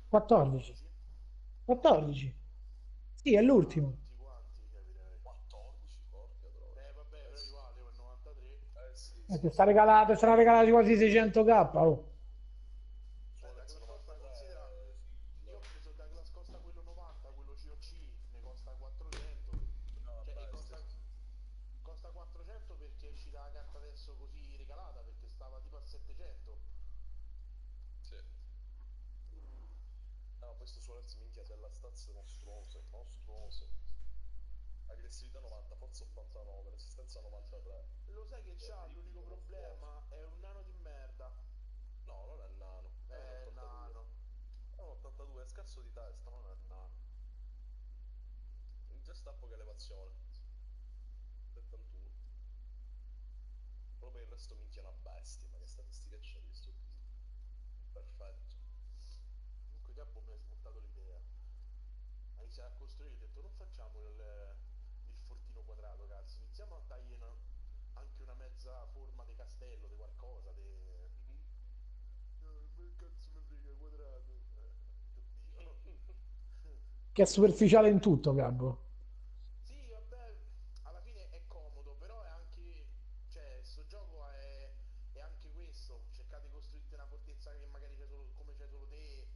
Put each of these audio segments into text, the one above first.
14. 12? 14. Sì, è Ah, l'ultimo. tutti quanti, capirei. 14, porca troia. Vabbè, Eh però sì, io avevo il 93. sì, Ti sì, sta sì. regalato, saranno regalati quasi 600k. Oh. Da Suarez Glass Costa considera, 93, sì, ti io ho do. preso da Glass Costa quello 90, quello COC, ne costa 400. No, Cioè, e bestia. costa 400 perché è uscita la carta adesso così regalata, perché stava tipo a 700. Sì. No, poi sto Suarez minchia della stazze mostruose, mostruose. Aggressività 90, forza 89, resistenza 93. Lo sai che c'ha l'unico Terribile, mostruoso. problema? È un nano di merda. No, non è nano, è un 82. Nano. È un 82, è scarso di testa, non è nano. In gestappo che elevazione. 71. Proprio il resto minchia una bestia, ma che statistica c'è di sto tipo. Perfetto. Comunque Gabbo mi ha smontato l'idea. Ha iniziato a costruire, ho detto non facciamo il fortino quadrato, cazzo, iniziamo a dargli anche una mezza forma di castello, di qualcosa, di... Mhm. Che cazzo mi frega quadrato? Oddio. Che è superficiale in tutto, Gabbo. Sì, vabbè, alla fine è comodo, però è anche... Cioè, sto gioco è anche questo. Cercate di costruirti una fortezza che magari c'è solo, come c'è solo te.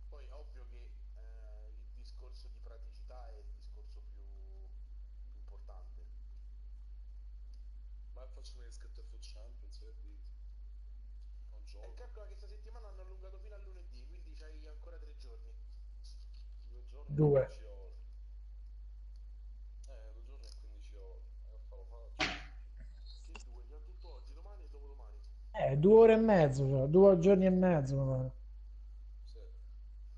Poi ovvio che il discorso di praticità è il discorso più importante. Ma faccio vedere scritto F Champions, che dite? Non E gioco. calcola che questa settimana hanno allungato fino a lunedì, quindi c'hai ancora 3 giorni. 2 giorni e Due. 15 ore. 2 giorni e 15 ore. Lo faccio. Che due? C'è tutto oggi, domani e dopodomani. 2 ore e mezzo, cioè, 2 giorni e mezzo. Mi pare. Sì.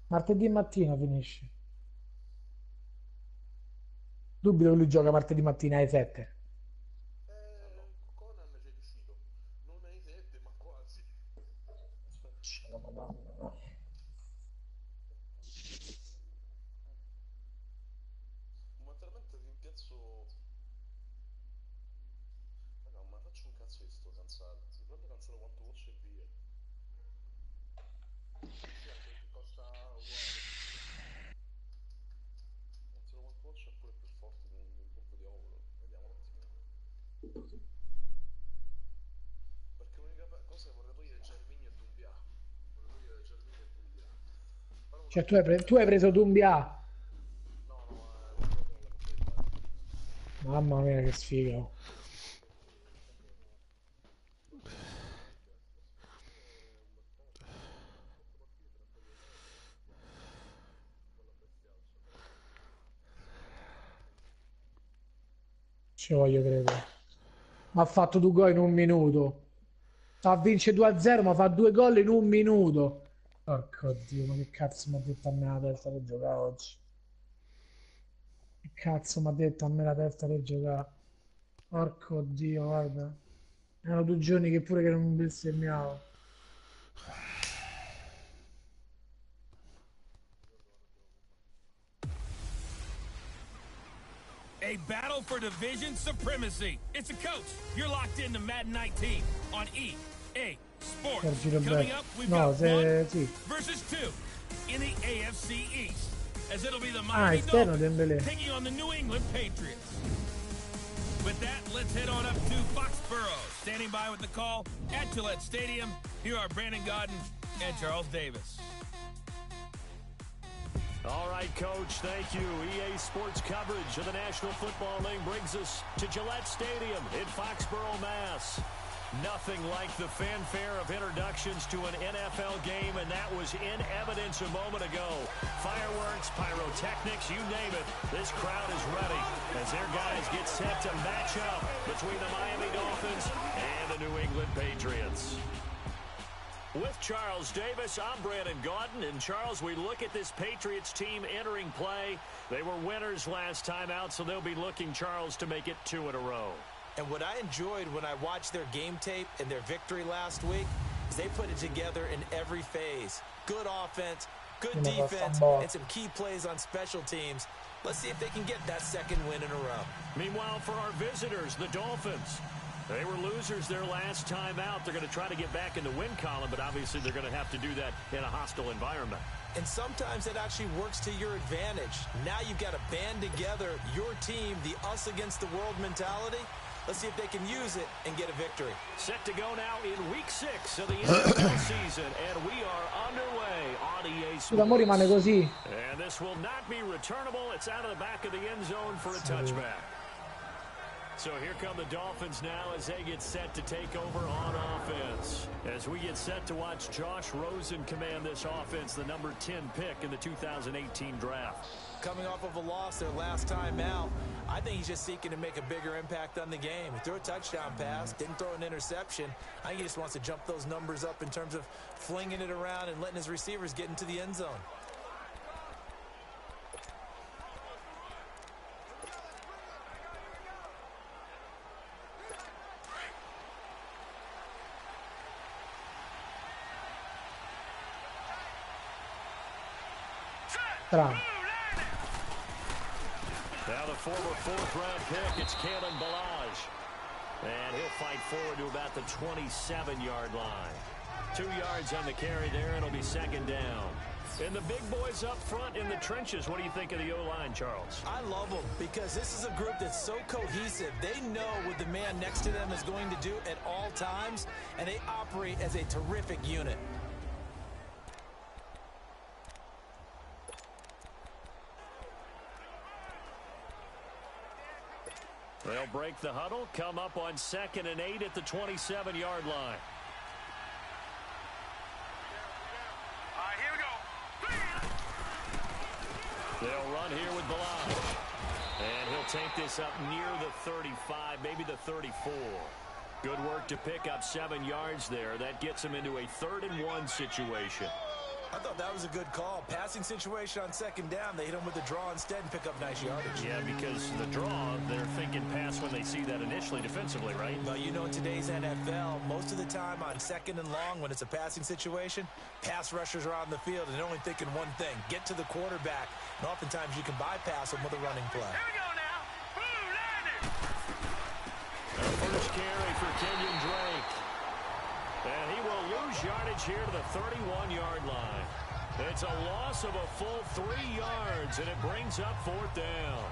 Martedì mattina finisci. Dubito che lui gioca martedì mattina alle 7. Ah no. Conan c'è riuscito. Non ai 7, ma quasi. Momentaneamente rimpiazzo. Raga, ma faccio un cazzo di sto cancella. Si prende cancella quanto watch e via. Sì, anche perché costa uguale. Cancella quanto watch è pure più forte di un colpo di overall. Vediamo un attimo. Perché l'unica cosa è che vorrei togliere Germigno e Dumbia. Vorrei togliere Germigno e Dumbia. Però una Cioè, cosa che tu hai penso. preso Dumbia. No, no, l'ho trovato nella Coppa d'Italia. Mamma mia, che sfiga. Oh. È un bel colpo. 8 partite, 32 gol. Bella bestiaccia. Ci voglio credere. Ma ha fatto 2 gol in un minuto. Sta a vincere 2-0, ma fa 2 gol in un minuto. Porco Dio, ma che cazzo mi ha detto a me la testa per giocare oggi? Che cazzo mi ha detto a me la testa per giocare? Porco Dio, guarda. Erano 2 giorni che pure che non mi bestemmiavo. A battle for division supremacy. It's a coach. You're locked into Madden 19 on EA Sergi Sports. Coming Roberto. up, we've got No, one se... sì. versus two in the AFC East, as it'll be the Ah, Miami esterno Dolphins Dembélé. taking on the New England Patriots. With that, let's head on up to Foxborough. Standing by with the call at Gillette Stadium, here are Brandon Godden and Charles Davis. All right, Coach, thank you. EA Sports coverage of the National Football League brings us to Gillette Stadium in Foxborough, Mass. Nothing like the fanfare of introductions to an NFL game, and that was in evidence a moment ago. Fireworks, pyrotechnics, you name it. This crowd is ready as their guys get set to match up between the Miami Dolphins and the New England Patriots. With Charles Davis, I'm Brandon Gaudin. And Charles, we look at this Patriots team entering play. They were winners last time out, so they'll be looking, Charles, to make it 2 in a row. And what I enjoyed when I watched their game tape and their victory last week is they put it together in every phase. Good offense, good defense, and some key plays on special teams. Let's see if they can get that second win in a row. Meanwhile, for our visitors, the Dolphins. They were losers their last time out. They're going to try to get back in the win column, but obviously they're going to have to do that in a hostile environment. And sometimes it actually works to your advantage. Now you've got to band together your team, the us against the world mentality. Let's see if they can use it and get a victory. Set to go now in week 6 of the NFL season, and we are underway on EA Sports. Mo rimane così. And this will not be returnable. It's out of the back of the end zone for a touchback. So here come the Dolphins now as they get set to take over on offense. As we get set to watch Josh Rosen command this offense, the number 10 pick in the 2018 draft. Coming off of a loss their last time out, I think he's just seeking to make a bigger impact on the game. He threw a touchdown pass, didn't throw an interception. I think he just wants to jump those numbers up in terms of flinging it around and letting his receivers get into the end zone. Tra. Now the former 4th-round pick, it's Kalen Ballage. And he'll fight forward to about the 27-yard line. 2 yards on the carry there, and it'll be second down. And the big boys up front in the trenches. What do you think of the O-line, Charles? I love them because this is a group that's so cohesive. They know what the man next to them is going to do at all times, and they operate as a terrific unit. They'll break the huddle, come up on 2nd and 8 at the 27-yard line. Here we go. They'll run here with Ballage. And he'll take this up near the 35, maybe the 34. Good work to pick up 7 yards there. That gets him into a 3rd and 1 situation. I thought that was a good call. Passing situation on 2nd down. They hit him with the draw instead and pick up nice yardage. Yeah, because the draw, they're thinking pass when they see that initially defensively, right? Well, you know, in today's NFL, most of the time on 2nd and long, when it's a passing situation, pass rushers are on the field and they're only thinking one thing, get to the quarterback. And oftentimes you can bypass them with a running play. Here we go now. Blue landed. The first carry for Kenyon Drake. And he will lose yardage here to the 31-yard line. It's a loss of a full 3 yards, and it brings up 4th down.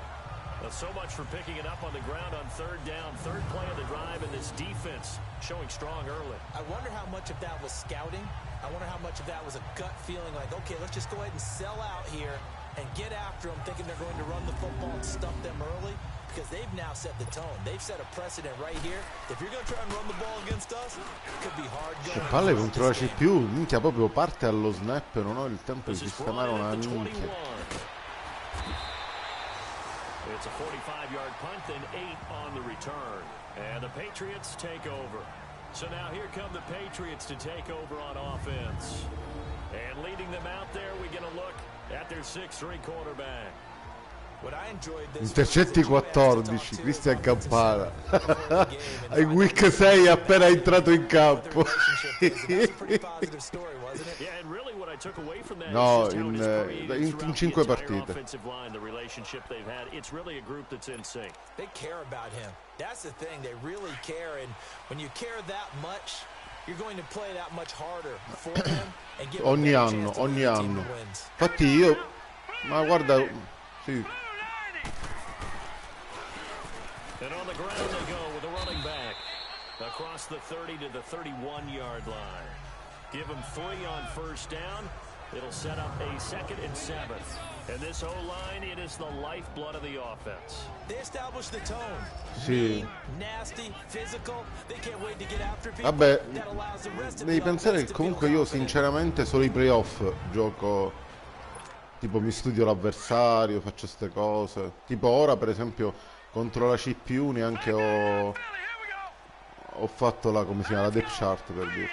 Well, so much for picking it up on the ground on 3rd down. 3rd play of the drive, and this defense showing strong early. I wonder how much of that was scouting. I wonder how much of that was a gut feeling like, okay, let's just go ahead and sell out here and get after them, thinking they're going to run the football and stuff them early. Because they've now set the tone. They've set a precedent right here. If you're going to try and run the ball against us, it could be hard going. Che palle contro la CPU, minchia, proprio parte allo snap e non ho il tempo di sistemare una minchia. It's a 45-yard punt, then 8 on the return. And the Patriots take over. So now here come the Patriots to take over on offense. And leading them out there, we get a look at their 6'3" quarterback. Intercetti 14, Cristian Campana. In week 6 appena entrato in campo. No, in 5 partite. It's really a group that's in sync. They care about him. That's the thing. They really care, and when you care that much, you're going to play that much harder for him and give ogni anno. Infatti io, ma guarda, sì. And on the ground they go with a running back across the 30 to the 31-yard line. Give him 3 on 1st down. It'll set up a 2nd and 7. And this O-line, it is the lifeblood of the offense. They establish the tone. Sì. Nasty, physical. They can't wait to get after people. Vabbè, devi pensare che comunque io sinceramente solo i playoff gioco. Tipo mi studio l'avversario, faccio ste cose. Tipo ora per esempio contro la CPU neanche ho fatto la, come si chiama, la depth chart per dire.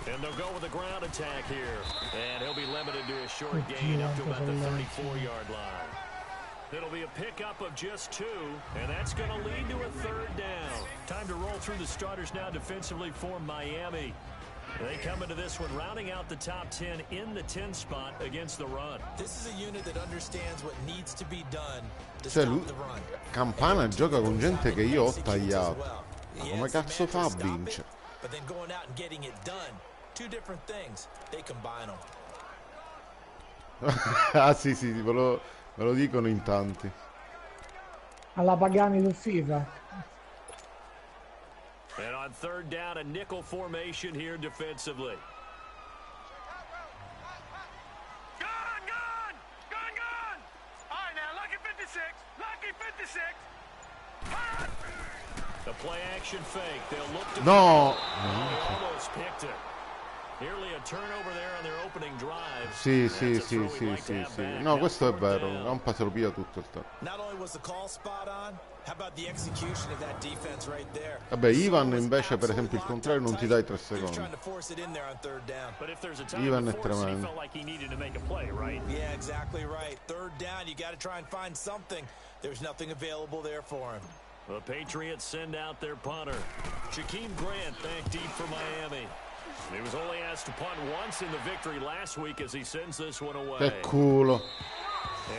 And they'll go with a ground attack here. And he'll be limited to a short gain up to about the 34-yard line. It'll be a pickup of just 2, and that's going to lead to a 3rd down. Time to roll through the starters now defensively for Miami. They come into this one rounding out the top 10 in the 10 spot against the run. This is a unit that understands what needs to be done to Cioè, stop the run. Campana gioca con gente che io ho tagliato. Ma come cazzo fa a vincere? But then going out and getting it done. Two different things. They combine them. Ah sì, me lo dicono in tanti. Alla Pagani su FIFA. And on third down, a nickel formation here defensively. Gone! All right, now, lucky 56. Lucky 56. The play action fake. They'll look to... No! They almost picked it. Nearly a turnover there on their opening drive. Sì. No, questo è vero. Rampa se lo piglia tutto il tempo. Not only was the call spot on, how about the execution of that defense right there? Vabbè, Ivan invece, per esempio, il contrario, non ti dai 3 secondi. Ivan è tremendo. Yeah, exactly right. Third down, you got to try and find something. There's nothing available there for him. The Patriots send out their punter. Shaquem Grant back deep for Miami. He was only asked to punt once in the victory last week as he sends this one away. Che culo.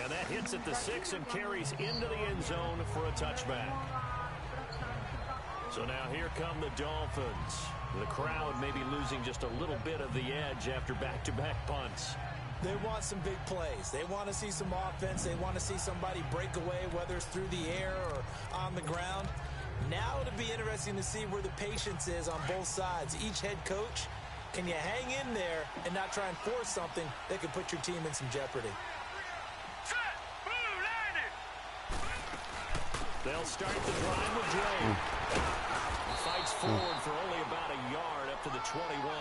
And that hits at the 6 and carries into the end zone for a touchback. So now here come the Dolphins. The crowd may be losing just a little bit of the edge after back-to-back punts. They want some big plays. They want to see some offense. They want to see somebody break away, whether it's through the air or on the ground. Now it'll be interesting to see where the patience is on both sides. Each head coach, can you hang in there and not try and force something that could put your team in some jeopardy? They'll start the drive with Dre. Fights forward for only about a yard up to the 21.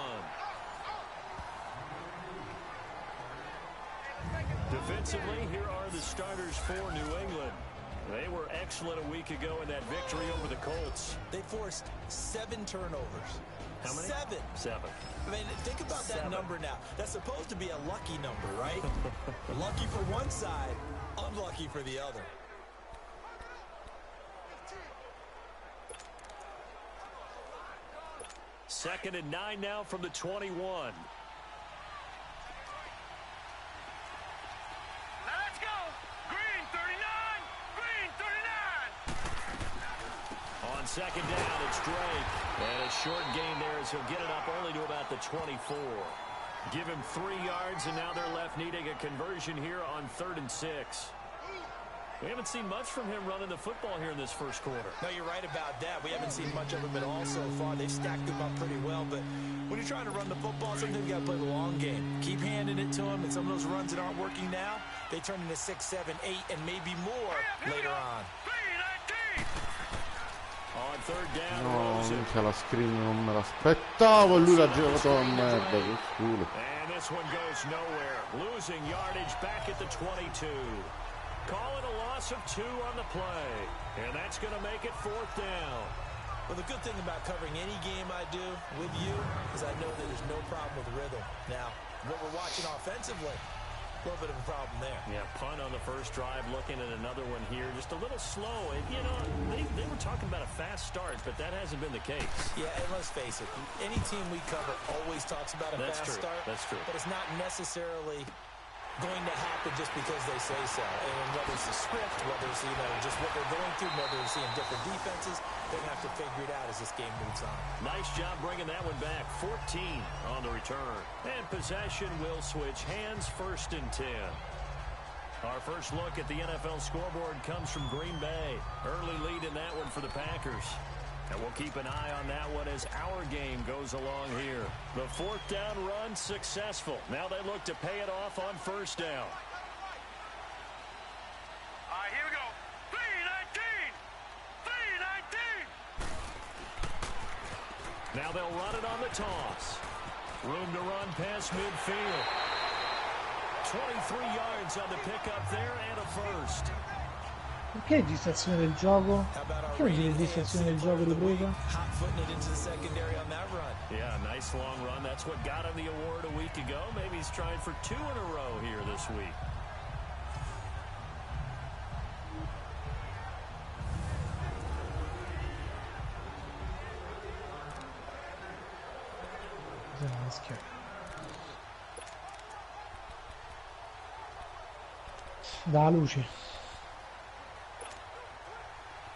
Defensively, here are the starters for New England. They were excellent a week ago in that victory over the Colts. They forced 7 turnovers. How many? 7. I mean, think about that number now. That's supposed to be a lucky number, right? Lucky for one side, unlucky for the other. Second and 9 now from the 21. Second down, it's Drake. And a short gain there as he'll get it up only to about the 24. Give him 3 yards, and now they're left needing a conversion here on 3rd and 6. We haven't seen much from him running the football here in this first quarter. No, you're right about that. We haven't seen much of him at all so far. They've stacked him up pretty well, but when you're trying to run the football, sometimes you got to play the long game. Keep handing it to him, and some of those runs that aren't working now, they turn into 6, 7, 8, and maybe more later on. On third down, no, minchia, la screen non me l'aspettavo e lui l'ha girato a merda, che culo. And this one goes nowhere. Losing yardage back at the 22. Call it a loss of 2 on the play. And that's going to make it 4th down. Well, the good thing about covering any game I do with you is I know that there's no problem with rhythm. Now, what we're watching offensively, a little bit of a problem there. Yeah, punt on the first drive, looking at another one here. Just a little slow. And, you know, they were talking about a fast start, but that hasn't been the case. Yeah, and let's face it, any team we cover always talks about a fast start. That's true. But it's not necessarily going to happen just because they say so. And whether it's the script, whether it's, you know, just what they're going through, whether they're seeing different defenses, they're going to have to figure it out as this game moves on. Nice job bringing that one back. 14 on the return. And possession will switch hands, 1st and 10. Our first look at the NFL scoreboard comes from Green Bay. Early lead in that one for the Packers. And we'll keep an eye on that one as our game goes along here. The 4th down run successful. Now they look to pay it off on 1st down. All right, here we go. 3-19. Now they'll run it on the toss. Room to run past midfield. 23 yards on the pickup there and a 1st. Perché registrazione del gioco? Perché non c'è registrazione del gioco di presa? Yeah, nice long run. That's what got him the award a week ago. Maybe he's trying for 2 in a row here this week. mischia. Da luce.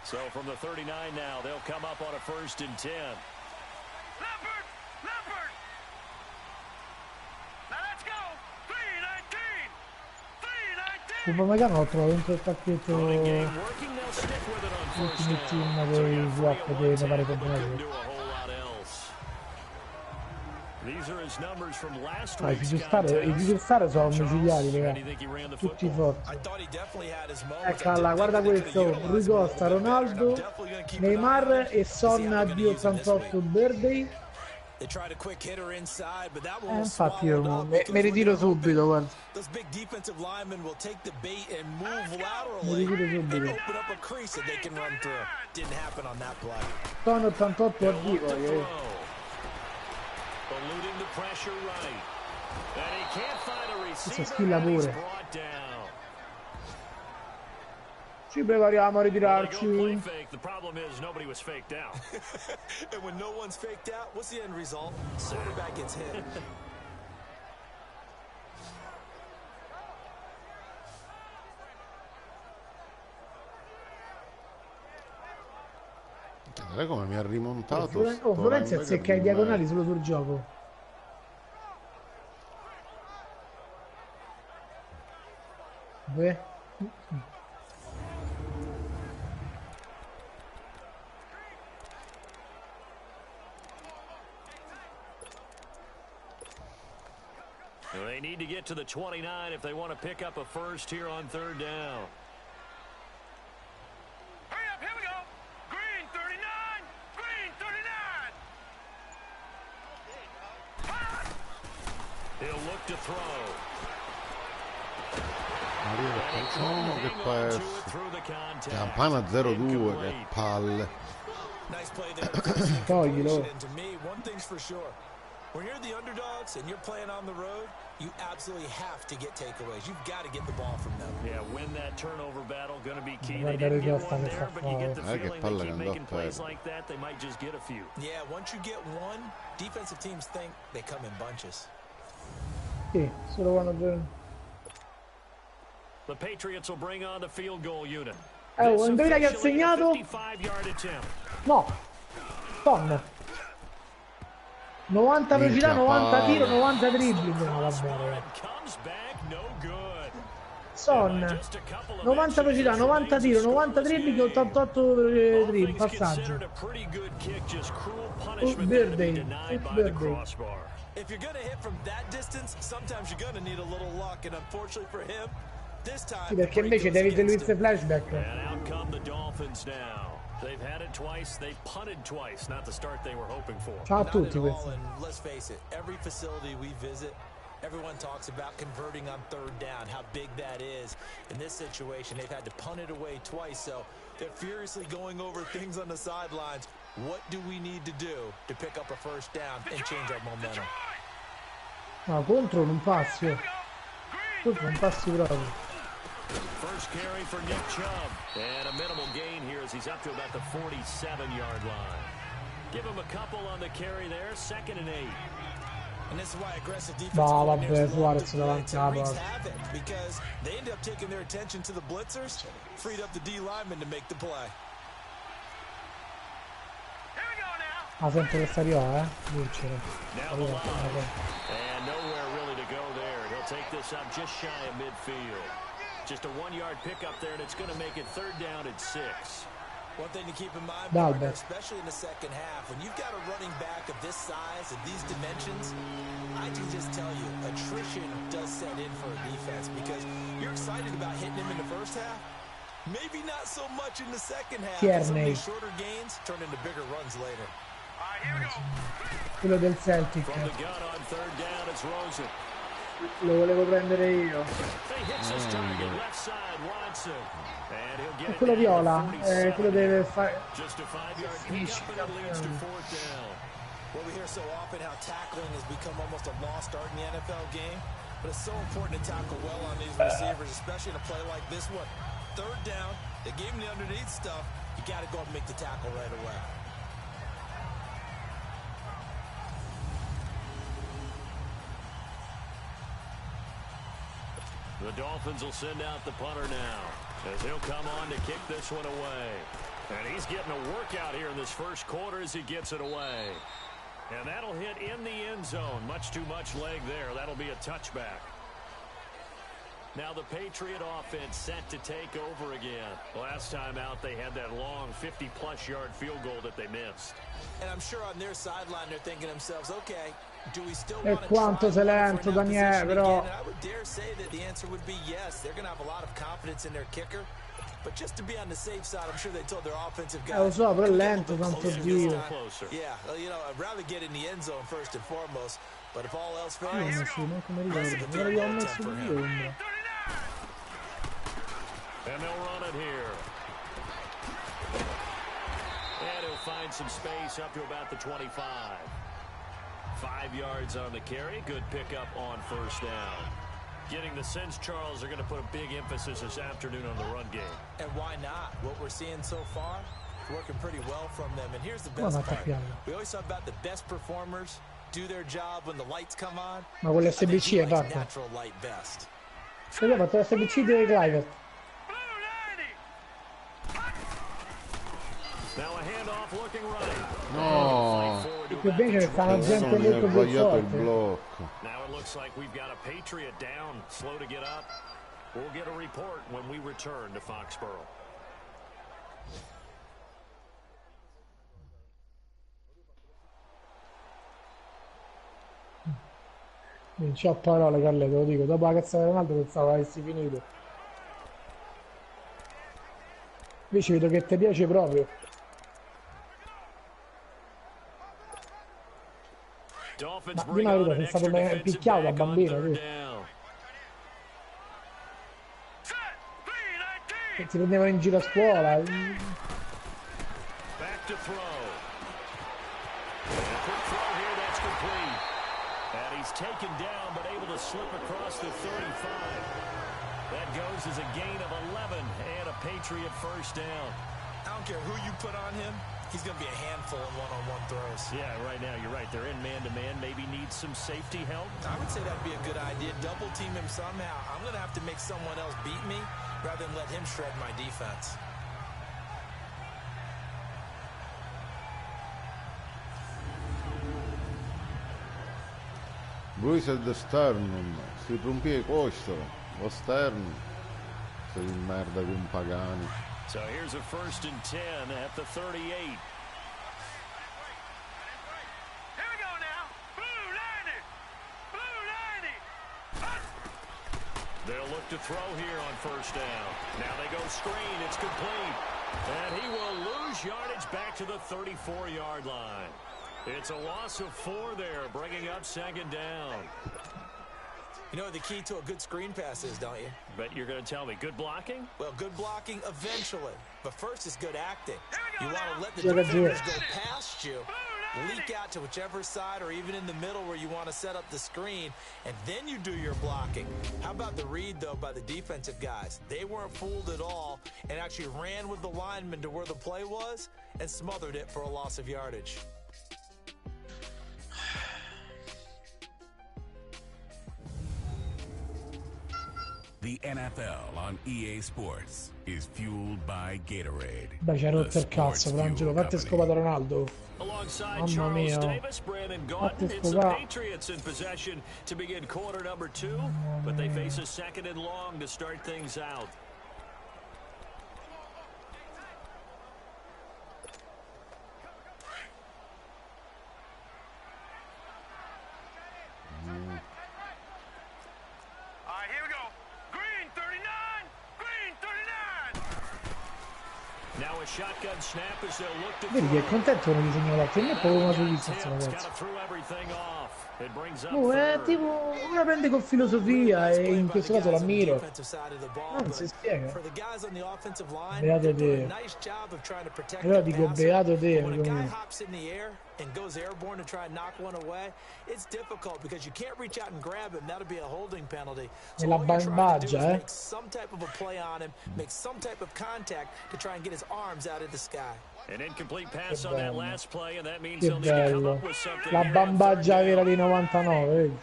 So from the 39 now, they'll come up on a 1st and 10. Leopard! Leopard! Now let's go! 3-19! 3-19! Upamecano l'ho trovato dentro il pacchetto Running game working, they'll stick with it on 1st Ultimate Team down. So dei you're swap 3 dei on 1 vari tackle, but couldn't combinatori. do a whole lot else. These are his numbers from last I week's figlio stare sono micidiali, How raga. do you think he ran the Tutti football? forti. I thought he definitely had his moments. Eccola, guarda questo. Rui Costa, Ronaldo, Neymar e Son addio 88 birthday. They tried a quick hitter inside, but that one was Infatti io swallowed up mi because ritiro when you're subito, guarda. those big defensive linemen will take the bait and move Mi laterally ritiro and subito. open up a crease that they can run through. Didn't happen on that play. Son 88 They'll addio, look to throw. Eluding the pressure right. And he can't find a receiver, schilla and he's pure. brought down. Ci prepariamo a Well, they go play ritirarci. fake. The problem is nobody was faked out. And when no one's faked out, what's the end result? Quarterback gets hit. Guarda come mi ha rimontato. Florenzi azzecca i diagonali solo sul gioco. Beh. Well, they need to get to the 29 if they want to pick up a first here on 3rd down. Hurry up, here we go! Green 39! Green 39! He'll look to throw. Oh, che paese. Through the contact. Campana 0-2, che palle. Nice play there. Toglilo. And to me, one thing's for sure. When you're the underdogs and you're playing on the road, you absolutely have to get takeaways. You've got to get the ball from them. Yeah, win that turnover battle, going to be key. Guarda They didn't get Ricosta one che there, fa but you get the che feeling palle they che keep andò making a plays fare. like that, they might just get a few. Yeah, once you get one, defensive teams think they come in bunches. Sì, solo quando... The Patriots will bring on the field goal unit. Oh, indovina chi ha segnato? 55-yard attempt. No. Son. 90 velocità, 90 tiro, 90 dribbling. No, vabbè, ragazzi. Comes back, no good. Son. 90 velocità, 90 tiro, 90 dribbling, 88 dribbling, passaggio. Birthday. Birthday. If you're going to hit from that distance, sometimes you're going to need a little luck, and unfortunately for him, this time... Sì, perché invece David Luiz flashback. And out come the Dolphins now. They've had it twice, they've punted twice, not the start they were hoping for. Ciao a Not tutti at all, questi. and let's face it, every facility we visit, everyone talks about converting on 3rd down, how big that is. In this situation, they've had to punt it away twice, so they're furiously going over things on the sidelines. What do we need to do to pick up a 1st down and change our momentum? No, contro non passi. Contro non passi proprio. First carry for Nick Chubb. And a minimal gain here as he's up to about the 47-yard line. Give him a couple on the carry there, 2nd and 8. And this is why aggressive defense No, vabbè, coordinators love Suarez to davanti alla wreaks porta. havoc because they end up taking their attention to the blitzers, freed up the D lineman to make the play. Here we go now! Ah, sempre questa arriva, vincere. Now the line. And nowhere really to go there. He'll take this up just shy of midfield. Just a 1-yard pickup there, and it's going to make it 3rd down and 6. One thing to keep in mind, D'Albe. partner, especially in the second half, when you've got a running back of this size and these dimensions, I can just tell you, attrition does set in for a defense because you're excited about hitting him in the first half. Maybe not so much in the second half. Some of these shorter gains turn into bigger runs later. All right, here we go! Quello del Celtic. From the gun on 3rd down, it's Rosen. Lo volevo prendere io. He hits his target, left side, Watson. And he'll get È it quello down viola, to 47. quello deve fare... Just a 5-yard pickup, and it leads to 4th down. Well, we hear so often how tackling has become almost a lost art in the NFL game, but it's so important to tackle well on these receivers, especially in a play like this one. 3rd down, they gave him the underneath stuff. You got to go and make the tackle right away. The Dolphins will send out the punter now, as he'll come on to kick this one away. And he's getting a workout here in this first quarter as he gets it away. And that'll hit in the end zone. Much too much leg there. That'll be a touchback. Now the Patriot offense set to take over again. Last time out, they had that long 50-plus yard field goal that they missed. And I'm sure on their sideline they're thinking to themselves, okay, do we still E want to quanto sei lento, Daniele, però. I would dare say that the answer would be yes. They're going to have a lot of confidence in their kicker. But just to be on the safe side, I'm sure they told their offensive guys. Lo so, però è lento, tanto Dio. Yeah, you know, I'd rather get in the end zone first and foremost. But if all else fails, Io non so, non come ricordo. Me l'ho messo di ombra. And they'll run it here. And he'll find some space up to about the 25. 5 yards on the carry. Good pickup on first down. Getting the sense, Charles, are going to put a big emphasis this afternoon on the run game. And why not? What we're seeing so far, working pretty well from them. And here's the best part. We always talk about the best performers do their job when the lights come on. Ma con l'SBC è fatto. Natural light best. Se io ho fatto l'SBC di Clive. Now a handoff looking right. No. E più bene che stanno gente molto più forte. Now it looks like we've got a Patriot down, slow to get up. We'll get a report when we return to Foxborough. Non c'ho parole, Calle, te lo dico. Dopo la cazzata di Ronaldo pensavo avessi finito. Invece vedo che ti piace proprio. Ma di una verità, sei stato picchiato da bambino, tu. Che ti prendevano in giro a scuola. Back to throw. A quick throw here, that's complete. And he's taken down, but able to slip across the 35. That goes as a gain of 11 and a Patriot first down. I don't care who you put on him. He's going to be a handful in one-on-one throws. Yeah, right now, you're right. They're in man-to-man. Maybe needs some safety help. I would say that'd be a good idea. Double team him somehow. I'm going to have to make someone else beat me rather than let him shred my defense. Bruce the sternum. Si rompie questo. Lo sternum. Sei di merda con Pagani. So here's a 1st and 10 at the 38. Here we go now. Blue 90. Blue 90. They'll look to throw here on first down. Now they go screen. It's complete. And he will lose yardage back to the 34-yard line. It's a loss of 4 there, bringing up 2nd down. You know what the key to a good screen pass is, don't you? But you're going to tell me, good blocking? Well, good blocking eventually. But first is good acting. You want to let the defenders go past you, leak out to whichever side or even in the middle where you want to set up the screen, and then you do your blocking. How about the read, though, by the defensive guys? They weren't fooled at all and actually ran with the lineman to where the play was and smothered it for a loss of yardage. The NFL on EA Sports is fueled by Gatorade. Beh, ci ha rotto il cazzo, Frangelo. Fatti scopare Ronaldo. Alongside Mamma Charles mia. Davis, Brandon Gaudin, it's the Patriots in possession to begin quarter number 2, but they face a 2nd and long to start things out. Vedi che è contento non disegno l'altro, non è proprio una soddisfazione, ragazzi. È tipo, una prende con filosofia e in questo caso l'ammiro. Non si spiega. Beato te. Allora dico beato te, amico mio. And goes airborne to try and knock one away, it's difficult because you can't reach out and grab him. That'll be a holding penalty. So all you're trying to do is make some type of a play on him, make some type of contact to try and get his arms out of the sky. An incomplete pass on that last play, and that means they'll need to come up with something. La bambaggia vera di 99, vedi?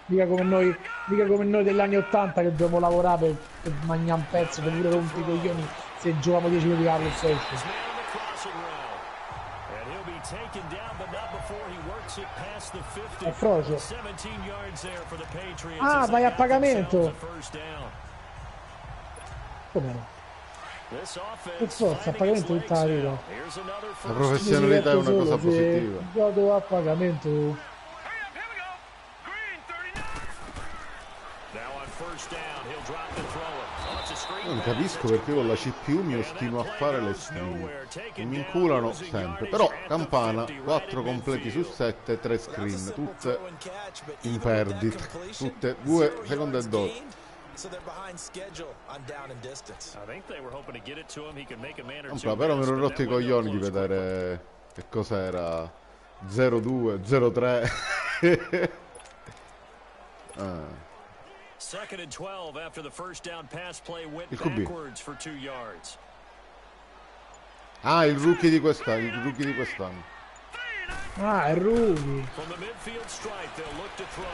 mica come noi degli anni 80 che dobbiamo lavorare per mangiare un pezzo, per pure rompi i coglioni se giochiamo 10 minuti alla PlayStation. È frocio. Ah, vai a pagamento. Come no? Per forza, a pagamento tutta la vita. La professionalità è una cosa positiva. Vado a pagamento. Non capisco perché con la CPU mi ostino a fare le screen. Mi inculano sempre. Però Campana, 4 completi su 7, 3 screen, tutte in perdita. Tutte 2 secondo e 12. Però mi ero rotto i coglioni di vedere che cos'era 0-2, 0-3. Second and 12 after the first down pass play went Il QB. backwards for 2 yards. Ah, il rookie di quest'anno. Ah, è rookie. From the midfield stripe, they'll look to throw.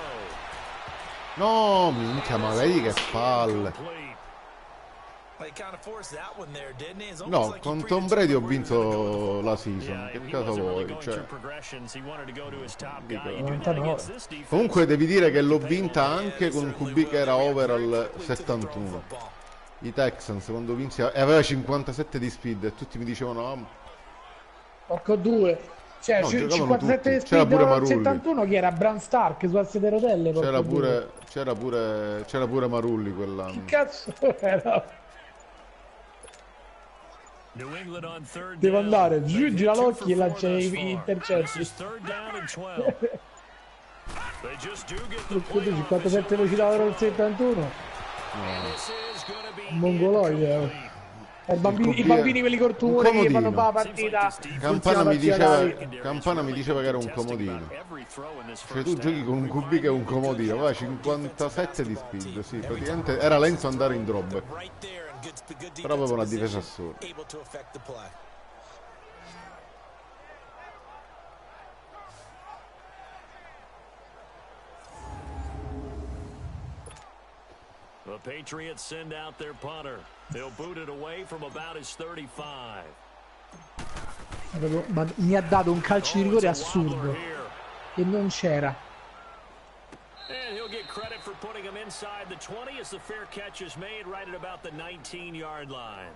No, minchia, ma vedi che palle. No, con Tom Brady ho vinto la season. Che caso vuoi? Cioè, comunque devi dire che l'ho vinta anche con un QB che era over al 71. I Texans quando vinsi e aveva 57 di speed e tutti mi dicevano Porco 2. Cioè, no, 57 di c'era speed pure al Marulli. 71 chi era? Bran Stark sulla sedia a rotelle. C'era pure Marulli quell'anno. Che cazzo era? Devo andare, gira l'occhio e lancia i intercetti. 57 velocità ora al 71. I mongoloide. I bambini quelli corturi che fanno la partita. Campana mi diceva che era un comodino. Cioè tu giochi con un QB che è un comodino, aveva 57 di speed, sì, praticamente era lento andare in drop. Però aveva una difesa assurda. The Patriots send out their punter. They'll boot it away from about his 35. Ma mi ha dato un calcio di rigore assurdo che non c'era. And he'll get credit for putting him inside the 20 as the fair catch is made right at about the 19-yard line.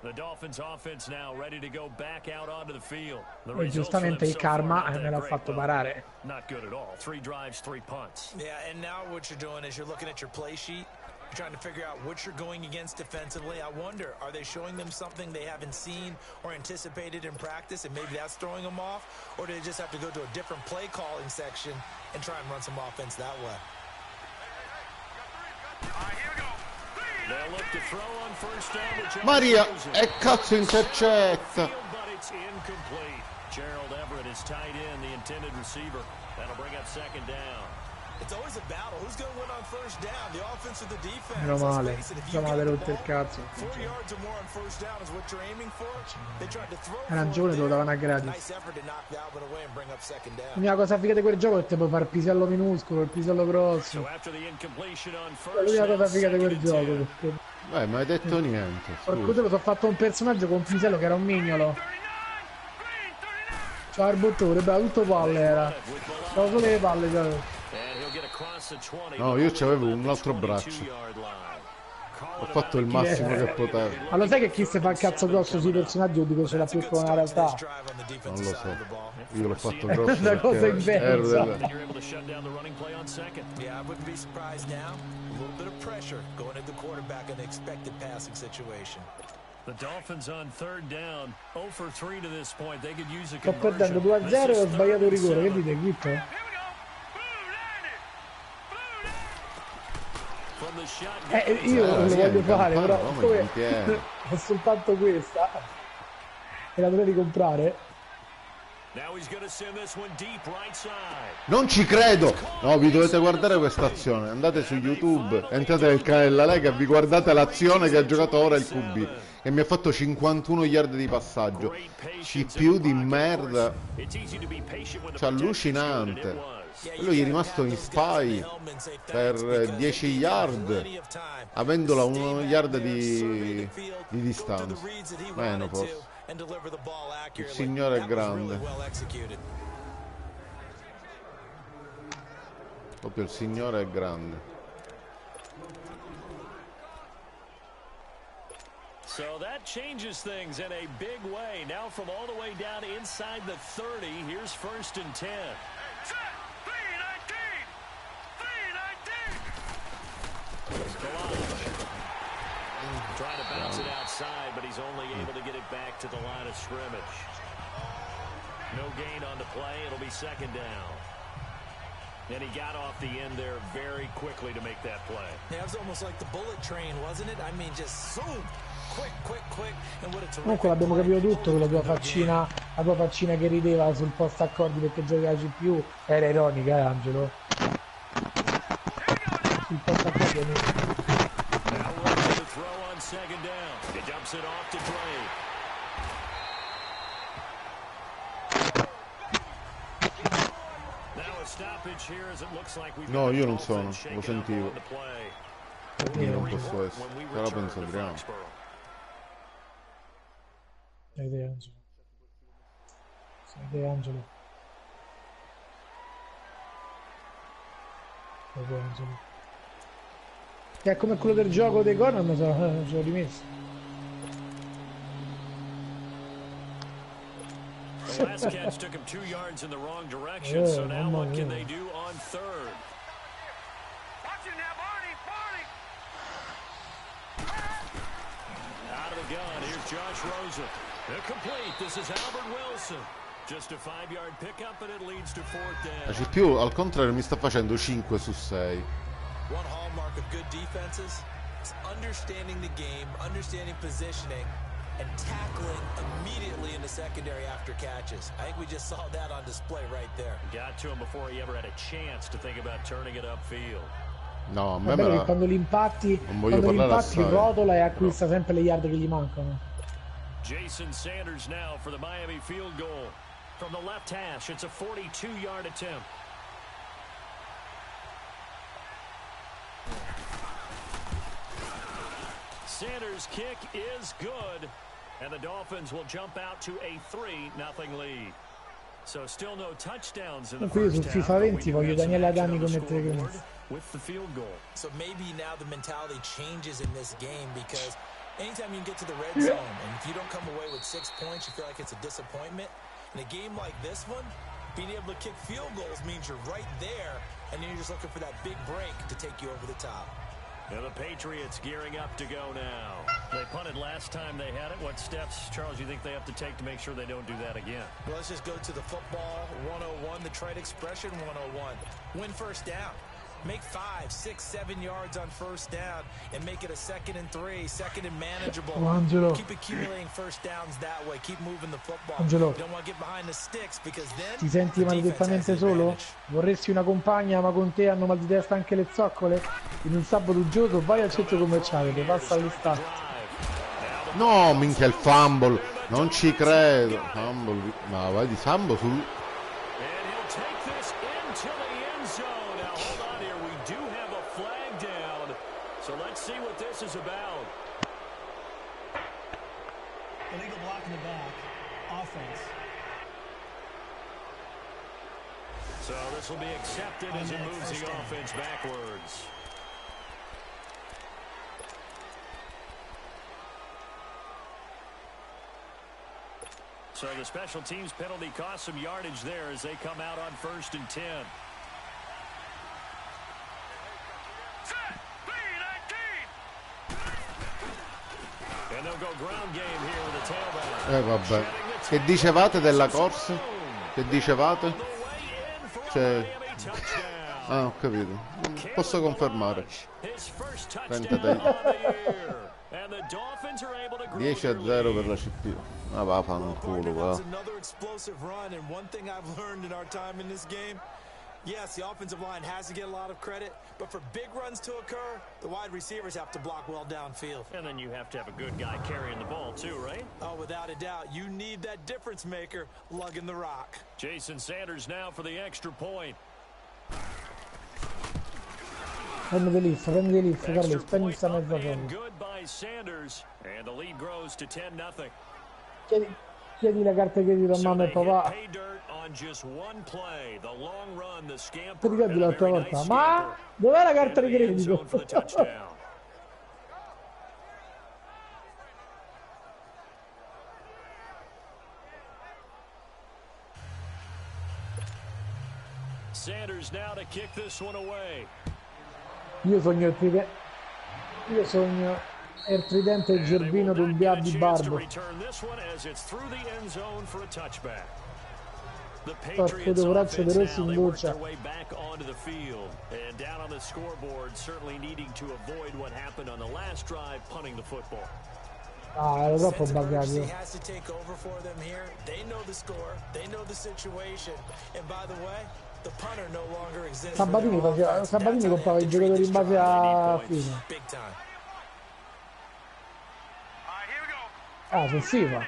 The Dolphins offense now ready to go back out onto the field. E giustamente il karma me l'ha fatto parare. Not good at all. 3 drives, 3 punts. Yeah, and now what you're doing is you're looking at your play sheet. You're trying to figure out what you're going against defensively. I wonder, are they showing them something they haven't seen or anticipated in practice, and maybe that's throwing them off? Or do they just have to go to a different play calling section and try and run some offense that way? They'll look to throw on first down to Josh Maria, Rosen. e cazzo intercetta. But it's incomplete. Gerald Everett is tight end, the intended receiver. That'll bring up second down. It's always a battle. Who's going to win on first down? The offense or the defense? Meno male, rotto il cazzo. 4 yards or more on first down is what you're aiming for. They tried to throw. Era ragione, lo davano a gratis. Nice effort to knock that one away and bring up second down. L'unica cosa figa di quel gioco è che te puoi fare il pisello minuscolo, il pisello grosso. So after the incompletion on È first l'unica down, cosa figa di quel second gioco. and 10. Perché... Ma hai detto niente. Porco Scusa. Dio, ho fatto un personaggio con un pisello che era un mignolo. Ciao il bottone, beh, tutto palle era. C'avevo solo le palle, cioè. No, io c'avevo un altro braccio. Ho fatto il massimo che potevo. Ma lo sai che chi si fa il cazzo grosso sui personaggi io dico ce l'ha più con la realtà? Non lo so. Io l'ho fatto grosso Una cosa perché ero inversa. del... You're able to shut down the running play on second. Yeah, I wouldn't be surprised now. A little bit of pressure going at the quarterback in the expected passing situation. The Dolphins on third down, 0 for 3 to this point. They could use a Sto perdendo 2-0 e ho sbagliato il rigore, che dite, Guitto? Io lo voglio fare, però come ho soltanto questa e la dovrei ricomprare. Non ci credo! No, vi dovete guardare questa azione. Andate su YouTube, entrate nel canale della Lega e vi guardate l'azione che ha giocato ora il QB. Che mi ha fatto 51 yard di passaggio. CPU di merda. Cioè, allucinante. Lui è rimasto in spy per 10 yard, avendola a 1 yard di distanza. Meno forse. Il signore è grande. Proprio il signore è grande. So that changes things in a big way. Now from all the way down inside the 30, here's 1st and 10. Trying to bounce it outside, but he's only able to get it back to the line of scrimmage. No gain on the play. It'll be 2nd down. And he got off the end there very quickly to make that play. Yeah, it was almost like the bullet train, wasn't it? I mean, just zoom. Quick. And what a terrific Comunque l'abbiamo capito tutto, con la tua faccina che rideva sul post accordi perché giocavi più. Era ironica, Angelo. Sul post accordi è throw on 2nd down. He dumps it off to Dre. Now a stoppage here as it looks like we've No, io non sono, lo sentivo. Io non posso essere, però penso Adriano. Sei te, Angelo. Sei te, Angelo. Sei te, Angelo. Che è come quello del gioco dei corner, ce l'ho rimesso. The last catch took him 2 yards in the wrong direction, so now what can they do on 3rd? Watch it now, Barney! Out of the gun, here's Josh Rosen. Complete, this is Albert Wilson. Just a 5-yard pickup and it leads to 4th down. La CPU al contrario mi sta facendo 5 su 6. One hallmark of good defenses is understanding the game, understanding positioning, and tackling immediately in the secondary after catches. I think we just saw that on display right there. Got to him before he ever had a chance to think about turning it upfield. No, a me quando li impatti rotola e acquista sempre le yard che gli mancano. Jason Sanders now for the Miami field goal. From the left hash, it's a 42-yard attempt. Sanders' kick is good, and the Dolphins will jump out to a 3-0 lead. So still no touchdowns in the first half. FIFA 20 voglio Daniele Adami come with the field goal. So maybe now the mentality changes in this game because anytime you can get to the red zone and if you don't come away with 6 points, you feel like it's a disappointment. In a game like this one, being able to kick field goals means you're right there, and then you're just looking for that big break to take you over the top. And the Patriots gearing up to go now. They punted last time they had it. What steps, Charles, you think they have to take to make sure they don't do that again? Well, let's just go to the football 101, the trade expression 101. Win first down. Make 5, 6, 7 yards on first down and make it a 2nd and 3, 2nd and manageable. Angelo. Keep accumulating first downs that way. Keep moving the football. Angelo. Don't want to get behind the sticks because then ti senti maledettamente solo? Vorresti una compagna ma con te hanno mal di testa anche le zoccole? In un sabato uggioso vai al centro commerciale, ti passa all'estate. No, minchia il fumble, non ci credo. Fumble, ma vai di Sambo sul... So let's see what this is about. Illegal block in the back. Offense. So this will be accepted as it moves the offense backwards. So the special teams penalty cost some yardage there as they come out on 1st and 10. And they'll go ground game here with a tailback. Vabbè. Che dicevate della corsa? Che dicevate? Cioè... Ah, ho capito. Posso confermare. 10-0 per la CPU. Ah, va, fa un culo, va. Yes, the offensive line has to get a lot of credit, but for big runs to occur, the wide receivers have to block well downfield. And then you have to have a good guy carrying the ball too, right? Oh, without a doubt. You need that difference maker lugging the rock. Jason Sanders now for the extra point. Prendete l'IF, Carlo, Extra spegni point sta up mezza and proprio. good by Sanders, and the lead grows to 10-0. Chiedi le carte credito a So mamma e they hit papà. pay dirt on just one play. The long run, the Ti scamper, ricordi and a l'altra very volta? nice Ma scamper dov'è la carta into di the end zone credito? for the touchdown. Sanders now to kick this one away. Io sogno il tridente. Io sogno il tridente e il gerbino d'un Biabbi Barbo. Porco due braccia di Rossi in buccia. Ah, ero troppo buggato. Sabatini comprava i giocatori in base a fine. Ah, su FIFA.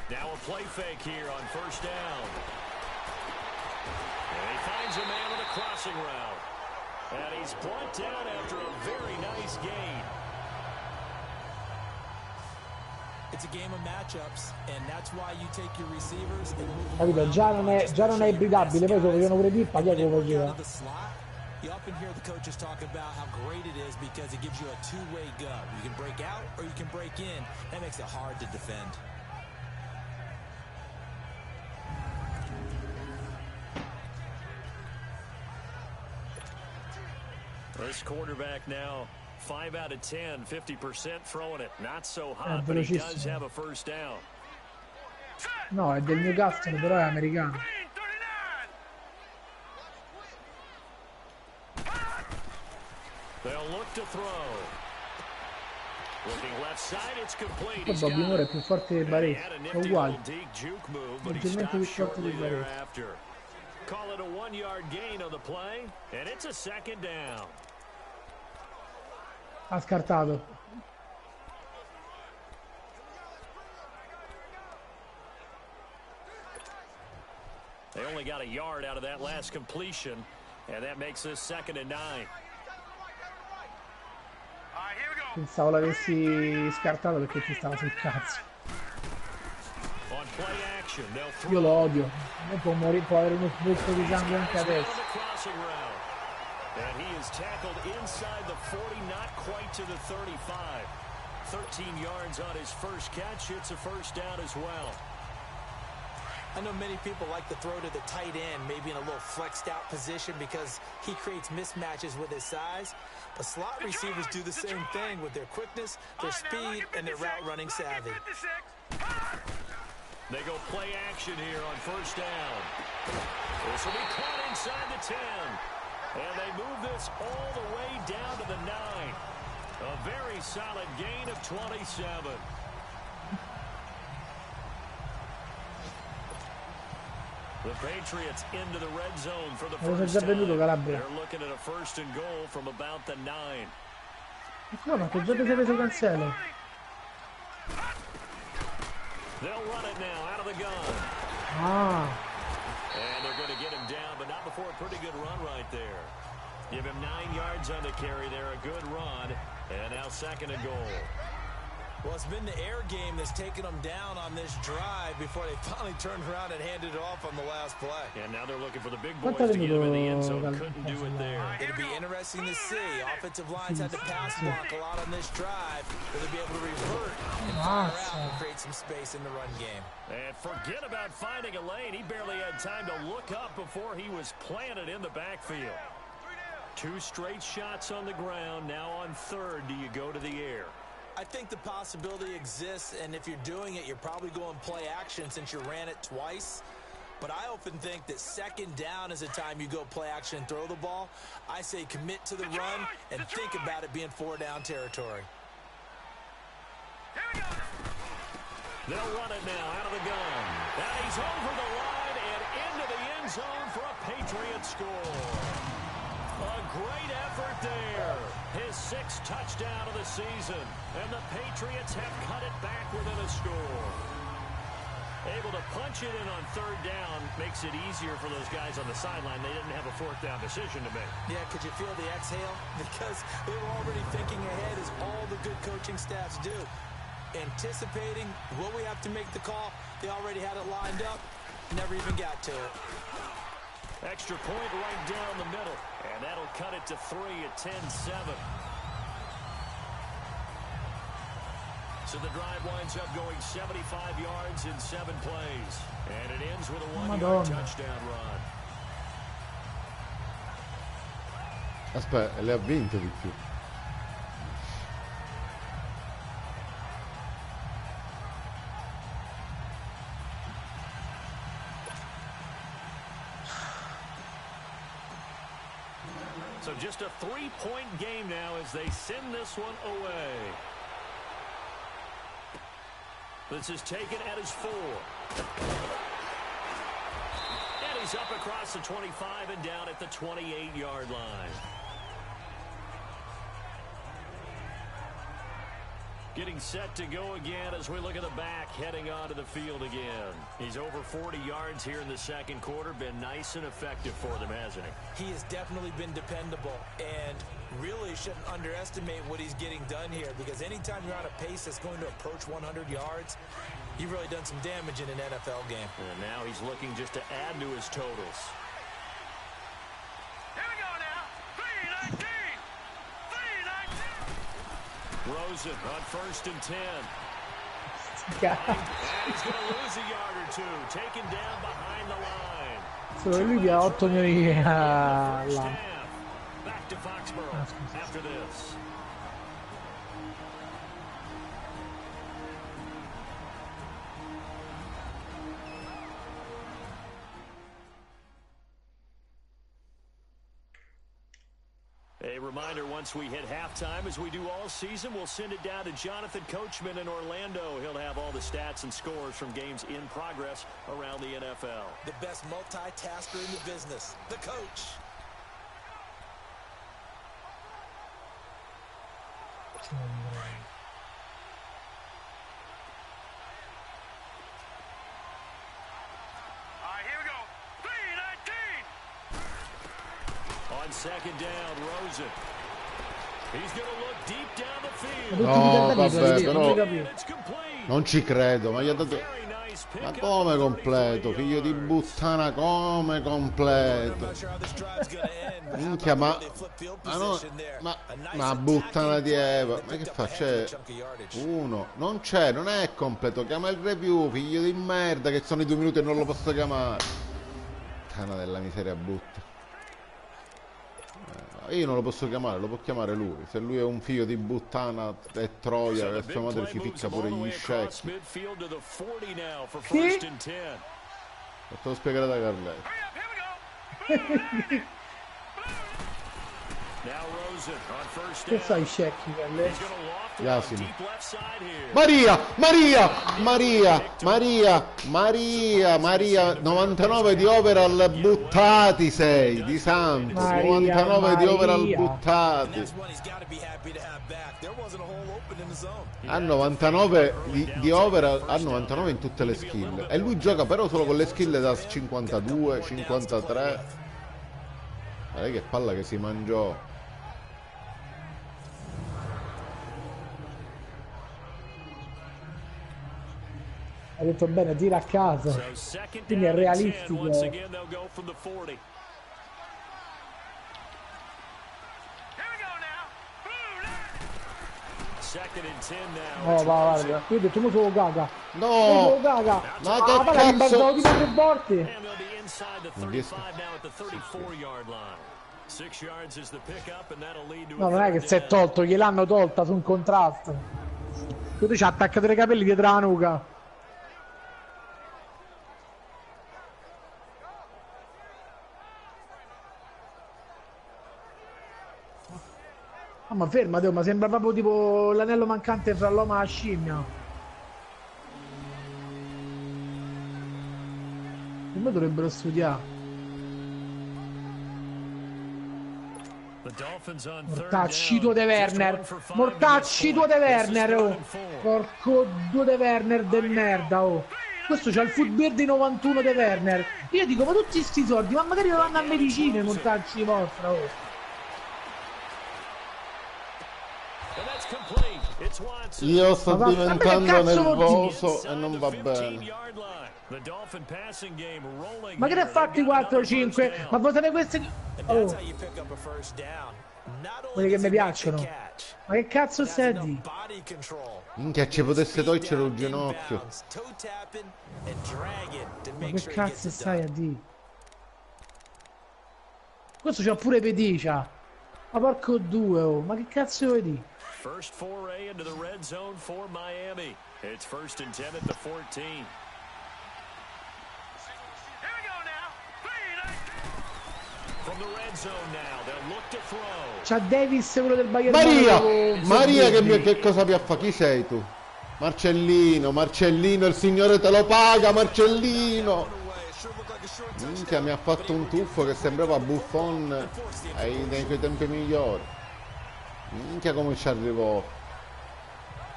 Now a play fake here on first down. And he finds a man with a crossing route. And he's brought down after a very nice gain. It's a game of matchups, and that's why you take your receivers and move Capito? Già non è ibridabile, poi se lo vogliono pure pippa, chi è che lo faceva? You often hear the coaches talk about how great it is because it gives you a two-way gut. You can break out or you can break in. That makes it hard to defend. This quarterback now 5 out of 10, 50% throwing it. Not so hot, but he does have a first down. No, è del Newcastle, però è americano. They'll look to throw. Looking left side, it's complete. Poi Bobby Moore è più forte di Baresi, è uguale. Leggermente più forte di Baresi. Call it a 1-yard gain on the play, and it's a second down. Ha scartato. They only got a yard out of that last completion, and that makes this 2nd and 9. Pensavo l'avessi scartato perché ti stava sul cazzo. Io lo odio. Non può morire, può avere uno sbocco di sangue anche adesso. And he is tackled inside the 40, not quite to the 35. 13 yards on his first catch. It's a first down as well. I know many people like to throw to the tight end, maybe in a little flexed out position because he creates mismatches with his size. But slot receivers do the same thing with their quickness, their speed, and their route running savvy. They go play action here on first down. This will be caught inside the 10. And they move this all the way down to the 9. A very solid gain of 27. The Patriots into the red zone for the first time. They're looking at a first and goal from about the 9. Ma che già ti sei preso Cancelo? They'll run it now out of the gun. Ah. And they're going to get him down, but not before a pretty good run right there. Give him 9 yards on the carry there, a good run, and now 2nd and goal. Well, it's been the air game that's taken them down on this drive before they finally turned around and handed it off on the last play. And now they're looking for the big boys to get him in the end zone. Couldn't do it there. It'll be interesting to see. Offensive lines had to pass block a lot on this drive. Will they be able to revert and fire out and create some space in the run game? And forget about finding a lane. He barely had time to look up before he was planted in the backfield. 2 straight shots on the ground. Now on 3rd, do you go to the air? I think the possibility exists, and if you're doing it, you're probably going play action since you ran it twice. But I often think that 2nd down is a time you go play action and throw the ball. I say commit to the run and think about it being 4-down territory. They'll run it now out of the gun. And he's over the line and into the end zone for a Patriot score. A great effort there. His 6th touchdown of the season. And the Patriots have cut it back within a score. Able to punch it in on third down makes it easier for those guys on the sideline. They didn't have a fourth down decision to make. Yeah, could you feel the exhale? Because they were already thinking ahead, as all the good coaching staffs do. Anticipating, will we have to make the call? They already had it lined up. Never even got to it. Extra point right down the middle. And that'll cut it to 3 at 10-7. So the drive winds up going 75 yards in 7 plays. And it ends with a 1-yard touchdown run. Aspetta, le ha vinte di più. So just a 3-point game now as they send this one away. This is taken at his 4. And he's up across the 25 and down at the 28-yard line. Getting set to go again as we look at the back, heading onto the field again. He's over 40 yards here in the second quarter. Been nice and effective for them, hasn't he? He has definitely been dependable, and really shouldn't underestimate what he's getting done here, because anytime you're on a pace that's going to approach 100 yards, you've really done some damage in an NFL game. And now he's looking just to add to his totals. Here we go now. 3-19. 3-19. Rosen on 1st and 10. God. And he's going to lose a yard or two. Taken down behind the line. Solo lui che ha 8 milioni Back là. to Foxborough after this. A reminder, once we hit halftime, as we do all season, we'll send it down to Jonathan Coachman in Orlando. He'll have all the stats and scores from games in progress around the NFL. The best multitasker in the business, the coach. All right, here we go. 3-19. On second down, Rosen. He's going to look deep down the field. No, vabbè, però And it's complete. non ci credo, ma gli ha dato... Very nice pick Ma up. come completo, figlio di puttana, come completo? Minchia, ma no, ma puttana di Eva, ma che fa? C'è uno, non c'è, non è completo, chiama il review, figlio di merda, che sono i 2 minuti e non lo posso chiamare. Puttana della miseria, butta. Io non lo posso chiamare, lo può chiamare lui. Se lui è un figlio di puttana e troia, che sua madre ci ficca pure gli scecchi. Sì? Fatelo spiegare da Carletto. Che sai scecchi quelle? Yasin. Maria, Maria, Maria, Maria, Maria, Maria, 99 di overall buttati sei, di Santos, Maria, 99 di overall Maria. buttati. Ha 99 di overall, ha 99 in tutte le skill. E lui gioca però solo con le skill da 52, 53. Guarda che palla che si mangiò. Ha detto bene, tira a casa. Quindi è realistico. No, guarda, qui ho detto mo solo caga. No! Caga. Ma che Ah, guarda, cazzo? rimbalzavo tipo 3 volte. No, non è che si è tolto, gliel'hanno tolta su un contrasto. Tu ci ha attaccato i capelli dietro la nuca. Ah, ma ferma, Teo, ma sembra proprio tipo l'anello mancante fra l'uomo e la scimmia. Per me dovrebbero studiare. Mortacci tuo De Werner. Mortacci tuo De Werner, oh. Porco due De Werner del merda, oh. Questo c'ha il foot verde 91 di Werner. Io dico, ma tutti sti soldi, ma magari lo vanno a medicina e montarci vostra, oh. Io sto diventando nervoso e non va bene. Ma che ne ha fatti 4-5? Ma votare queste... Oh. Quelli che mi piacciono. Ma che cazzo stai di? Minchia, ci potesse togliere un ginocchio. Ma che cazzo stai a di? Questo c'ha pure Pedicia. Ma porco due, oh. Ma che cazzo vuoi di? First foray into the red zone for Miami. It's 1st and 10 at the 14. From the red zone now, they'll look to throw. C'ha Davis, quello del Bayern. Maria, che cosa mi ha fatto? Chi sei tu? Marcellino, Marcellino, il signore te lo paga, Marcellino. Minchia, mi ha fatto un tuffo che sembrava Buffon nei suoi tempi migliori. Minchia come ci arrivò.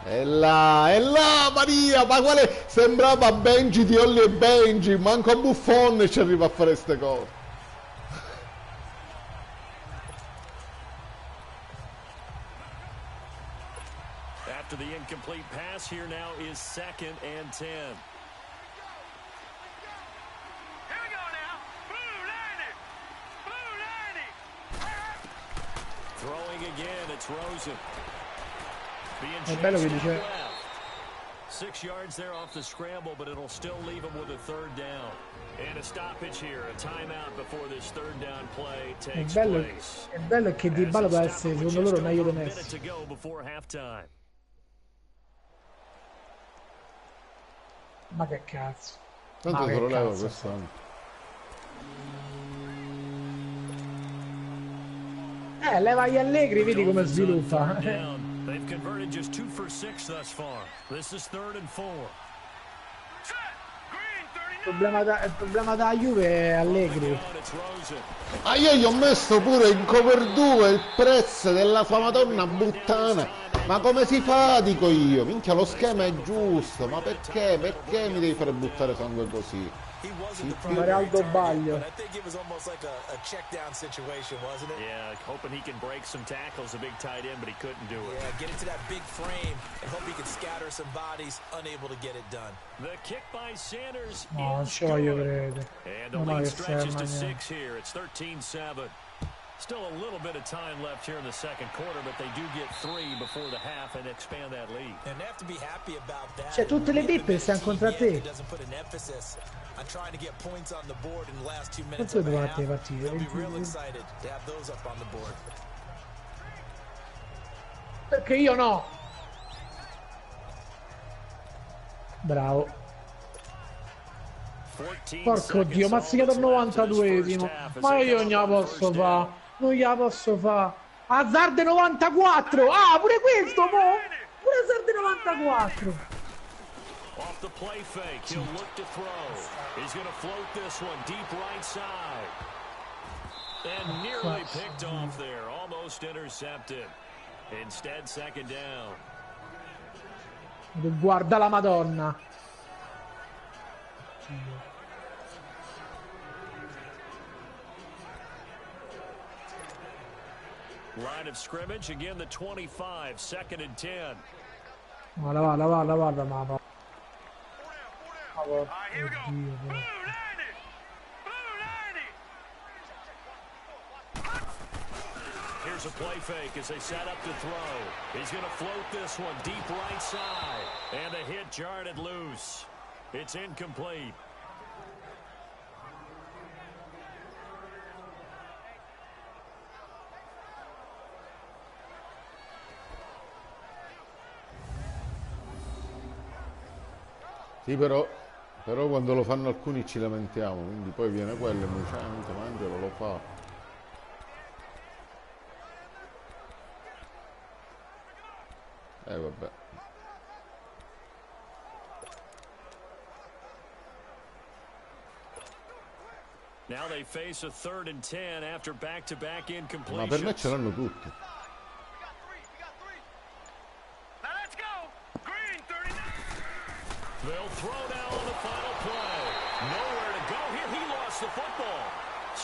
E là, Maria, ma quale sembrava Benji di Olli e Benji, manco a Buffon ci arriva a fare queste cose. After the incomplete pass, here now is 2nd and 10. Throwing again, it's Rosen. È bello che dice 6 yards there off the scramble, but it'll still leave him with a 3rd down. And a stoppage here, a timeout before this 3rd down play takes place. È bello che Di Bala deve essere secondo loro meglio di Messi. Ma che cazzo. Tanto te lo levo quest'anno. Leva gli Allegri, vedi come sviluppa. They've converted just 2 for 6 thus far. This is 3rd and 4. Il problema da Juve è Allegri. Ah, io gli ho messo pure in cover 2 il prezzo della sua madonna buttana. Ma come si fa, dico io? Minchia, lo schema è giusto. Ma perché? Perché mi devi fare buttare sangue così? Aldo Baglio. I think it was almost like a check down situation, wasn't it? Yeah, hoping he can break some tackles, a big tight end, but he couldn't do it. Yeah, get into that big frame and hope he can scatter some bodies, unable to get it done. The kick by Sanders. No, non ci voglio credere. And the lead stretches to 6 here. It's 13-7. Still a little bit of time left here in the second quarter, but they do get 3 before the half and expand that lead. And they have to be happy about that. Cioè, tutte le pippe stanno contro te. I'm trying to get points on the board in the last 2 minutes Quanto of the devo half. partire? They'll be real excited to have those up on the board. Perché io no. Bravo. Porco dio, ma ha segnato al 92esimo. Ma io non gliela posso fa. Non gliela posso fa. Hazard 94. Ah, pure questo, mo. Pure Hazard 94. Off the play fake, he'll look to throw. He's going to float this one deep right side. And nearly picked off there, almost intercepted. Instead, 2nd down. Guarda la Madonna. Line of scrimmage, again the 25, 2nd and 10. Guarda, ma... Here's a play fake as they set up to throw. He's going to float this one deep right side. And a hit jarred it loose. It's incomplete. Sì, però quando lo fanno alcuni ci lamentiamo, quindi poi viene quello e mi dice, Angelo lo fa. Vabbè. Now they face a 3rd and 10 after back-to-back incompletions. Ma per me ce l'hanno tutti. They'll throw down on the final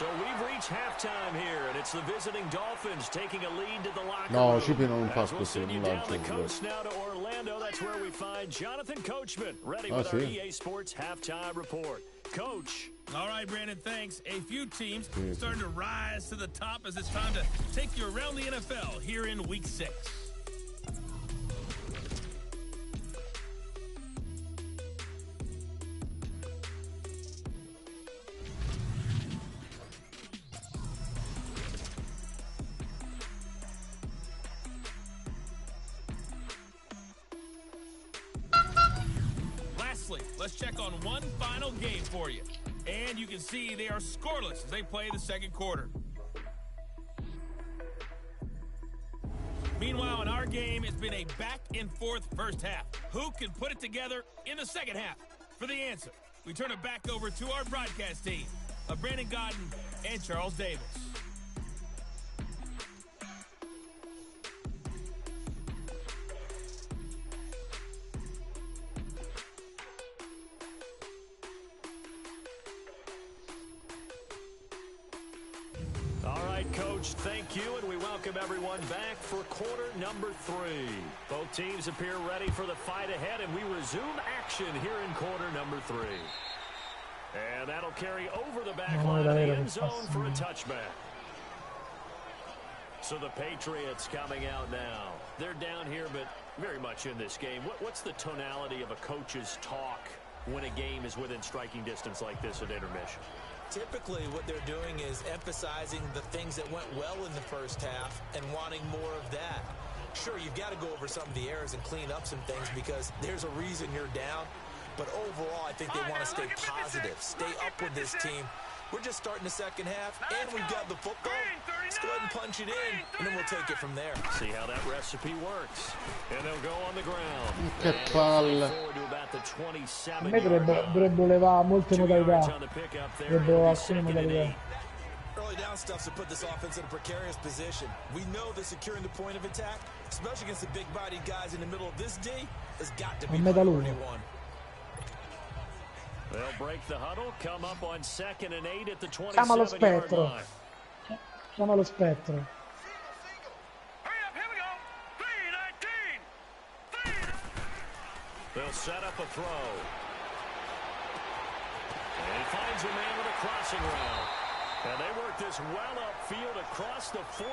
So we've reached halftime here, and it's the visiting Dolphins taking a lead to the locker No, room. Cipi non fa As we'll così, send you non down the lancio. coast now to Orlando. That's where we find Jonathan Coachman, ready with our EA Sports halftime report. Coach. All right, Brandon, thanks. A few teams starting to rise to the top as it's time to take you around the NFL here in Week 6. Let's check on one final game for you. And you can see they are scoreless as they play the second quarter. Meanwhile, in our game, it's been a back-and-forth first half. Who can put it together in the second half? For the answer, we turn it back over to our broadcast team of Brandon Gaudin and Charles Davis. Coach, thank you, and we welcome everyone back for quarter number 3. Both teams appear ready for the fight ahead, and we resume action here in quarter number 3. And that'll carry over the back line of the end zone for a touchback. So the Patriots coming out now. They're down here, but very much in this game. What's the tonality of a coach's talk when a game is within striking distance like this at intermission? Typically, what they're doing is emphasizing the things that went well in the first half and wanting more of that. Sure, you've got to go over some of the errors and clean up some things because there's a reason you're down. But overall, I think they want to stay positive, stay up with this team. We're just starting the second half, and we've got the football. Let's go ahead and punch it in, and then we'll take it from there. See how that recipe works. And they'll go on the ground. Che palle. A me dovrebbero levare molte modalità. Dovrebbero alcune modalità. Early down stuff to put this offense in a precarious position. We know that securing the point of attack, especially against the big-bodied guys in the middle of this D, has got to be priority one. They'll break the huddle, come up on 2nd and 8 at the 27-yard Chiama lo spettro. line. Chiama lo spettro. They'll set up a throw. And he finds a man with a crossing route. And they work this well upfield across the 45.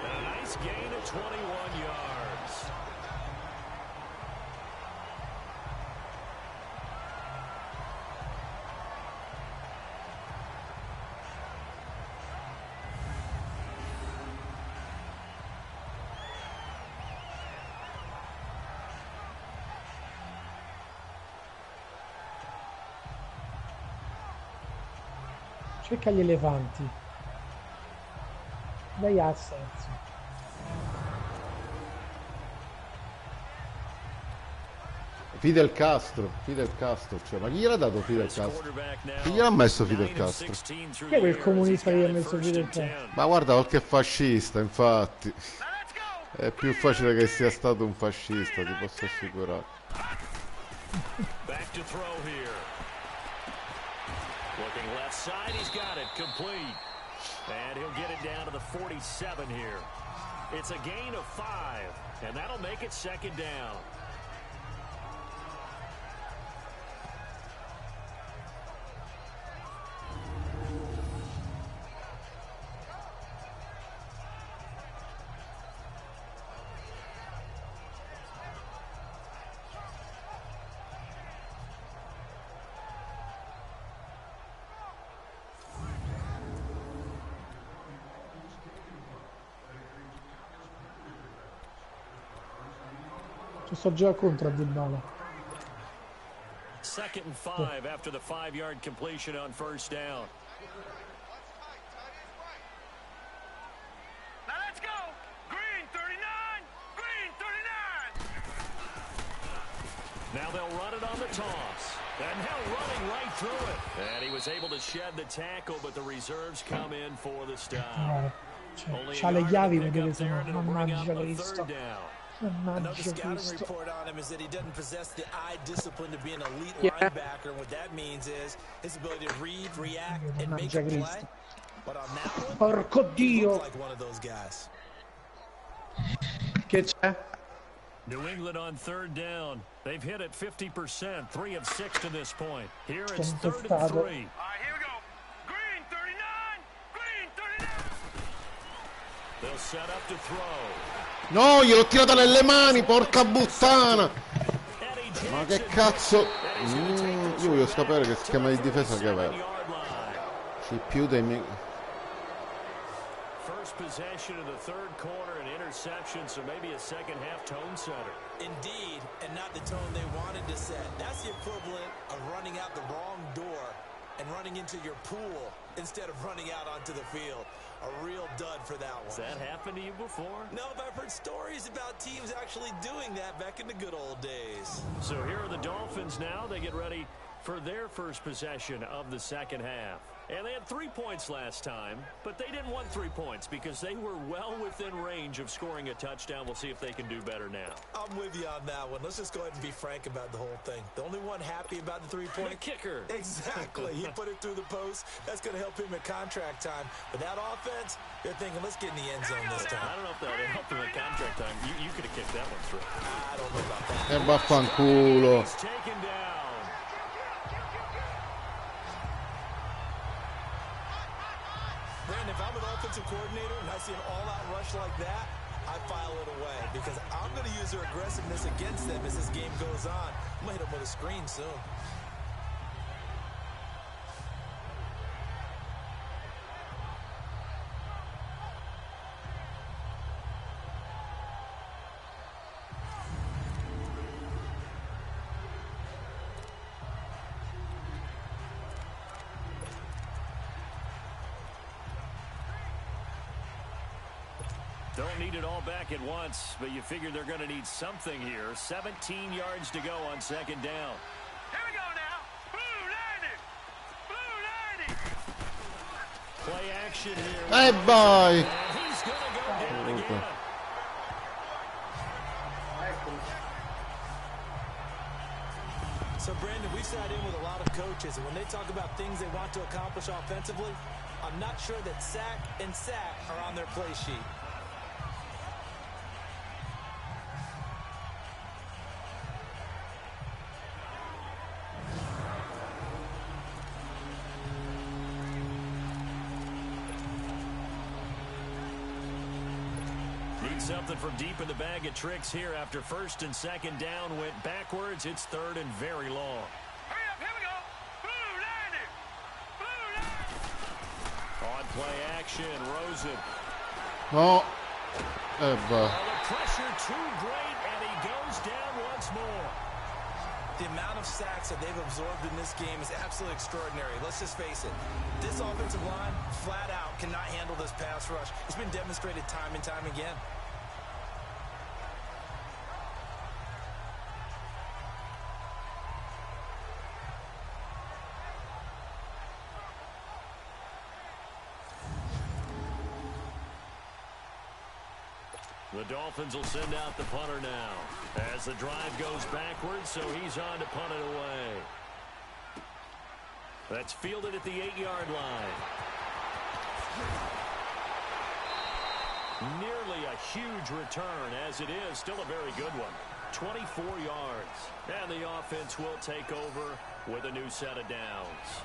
And a nice gain of 21 yards. Cerca gli elefanti. Dai assenso. Fidel Castro, cioè, ma chi gliel'ha dato Fidel Castro? Chi gliel'ha messo Fidel Castro? Chi è quel comunista che gli ha messo Fidel Castro? Ma guarda, qualche fascista, infatti. È più facile che sia stato un fascista, ti posso assicurare. Back to throw here. Looking left side, he's got it, complete. And he'll get it down to the 47 here. It's a gain of 5, and that'll make it 2nd down. Ci sto già contro a Dybala. 2nd and 5 after the 5-yard completion on 1st down. Now let's go. Green 39. Green 39. Now they'll run it on the toss. And now running right through it. And he was able to shed the tackle, but the reserves come in for the stop. C'ha le chiavi perché sono mannaggia Cristo. Another scouting Cristo. report on him is that he doesn't possess the eye discipline to be an elite linebacker. And what that means is his ability to read, react, and make a play. But on that one, Porco he Dio. looks like one of those guys. Che c'è? New England on third down. They've hit it 50%, 3 of 6 to this point. Here it's 3rd and 3. All right, here we go. Green 39. Green 39. They'll set up to throw. No, gliel'ho tirata nelle mani, porca puttana! Ma che cazzo? Io voglio sapere che schema di difesa che aveva. Ci più dei miei... First possession of the third quarter, an interception, so maybe a second half tone setter. Indeed, and not the tone they wanted to set. That's the equivalent of running out the wrong door and running into your pool instead of running out onto the field. A real dud for that one. Has that happened to you before? No, but I've heard stories about teams actually doing that back in the good old days. So here are the Dolphins now. They get ready for their first possession of the second half. And they had 3 points last time, but they didn't want 3 points because they were well within range of scoring a touchdown. We'll see if they can do better now. I'm with you on that one. Let's just go ahead and be frank about the whole thing. The only one happy about the 3-point kicker. Exactly. He put it through the post. That's going to help him at contract time. But that offense, they're thinking, let's get in the end zone this time. I don't know if that would help him at contract time. You could have kicked that one through. I don't know about that. E vaffanculo. He's taken down. Brandon, if I'm an offensive coordinator and I see an all-out rush like that, I file it away because I'm going to use their aggressiveness against them as this game goes on. I'm going to hit them with a screen soon. Don't need it all back at once, but you figure they're going to need something here. 17 yards to go on second down. Here we go now. Blue 90. Blue 90. Play action here. Hey, boy. And he's going to go down again. So, Brandon, we've sat in with a lot of coaches, and when they talk about things they want to accomplish offensively, I'm not sure that sack and sack are on their play sheet. Something from deep in the bag of tricks here after first and second down went backwards. It's third and very long. Hurry up, here we go. Blue 90. Blue 90. On play action, Rosen. No. The pressure too great, and he goes down once more. The amount of sacks that they've absorbed in this game is absolutely extraordinary. Let's just face it. This offensive line, flat out, cannot handle this pass rush. It's been demonstrated time and time again. The Dolphins will send out the punter now as the drive goes backwards, so he's on to punt it away. That's fielded at the 8-yard line. Nearly a huge return, as it is still a very good one. 24 yards. And the offense will take over with a new set of downs.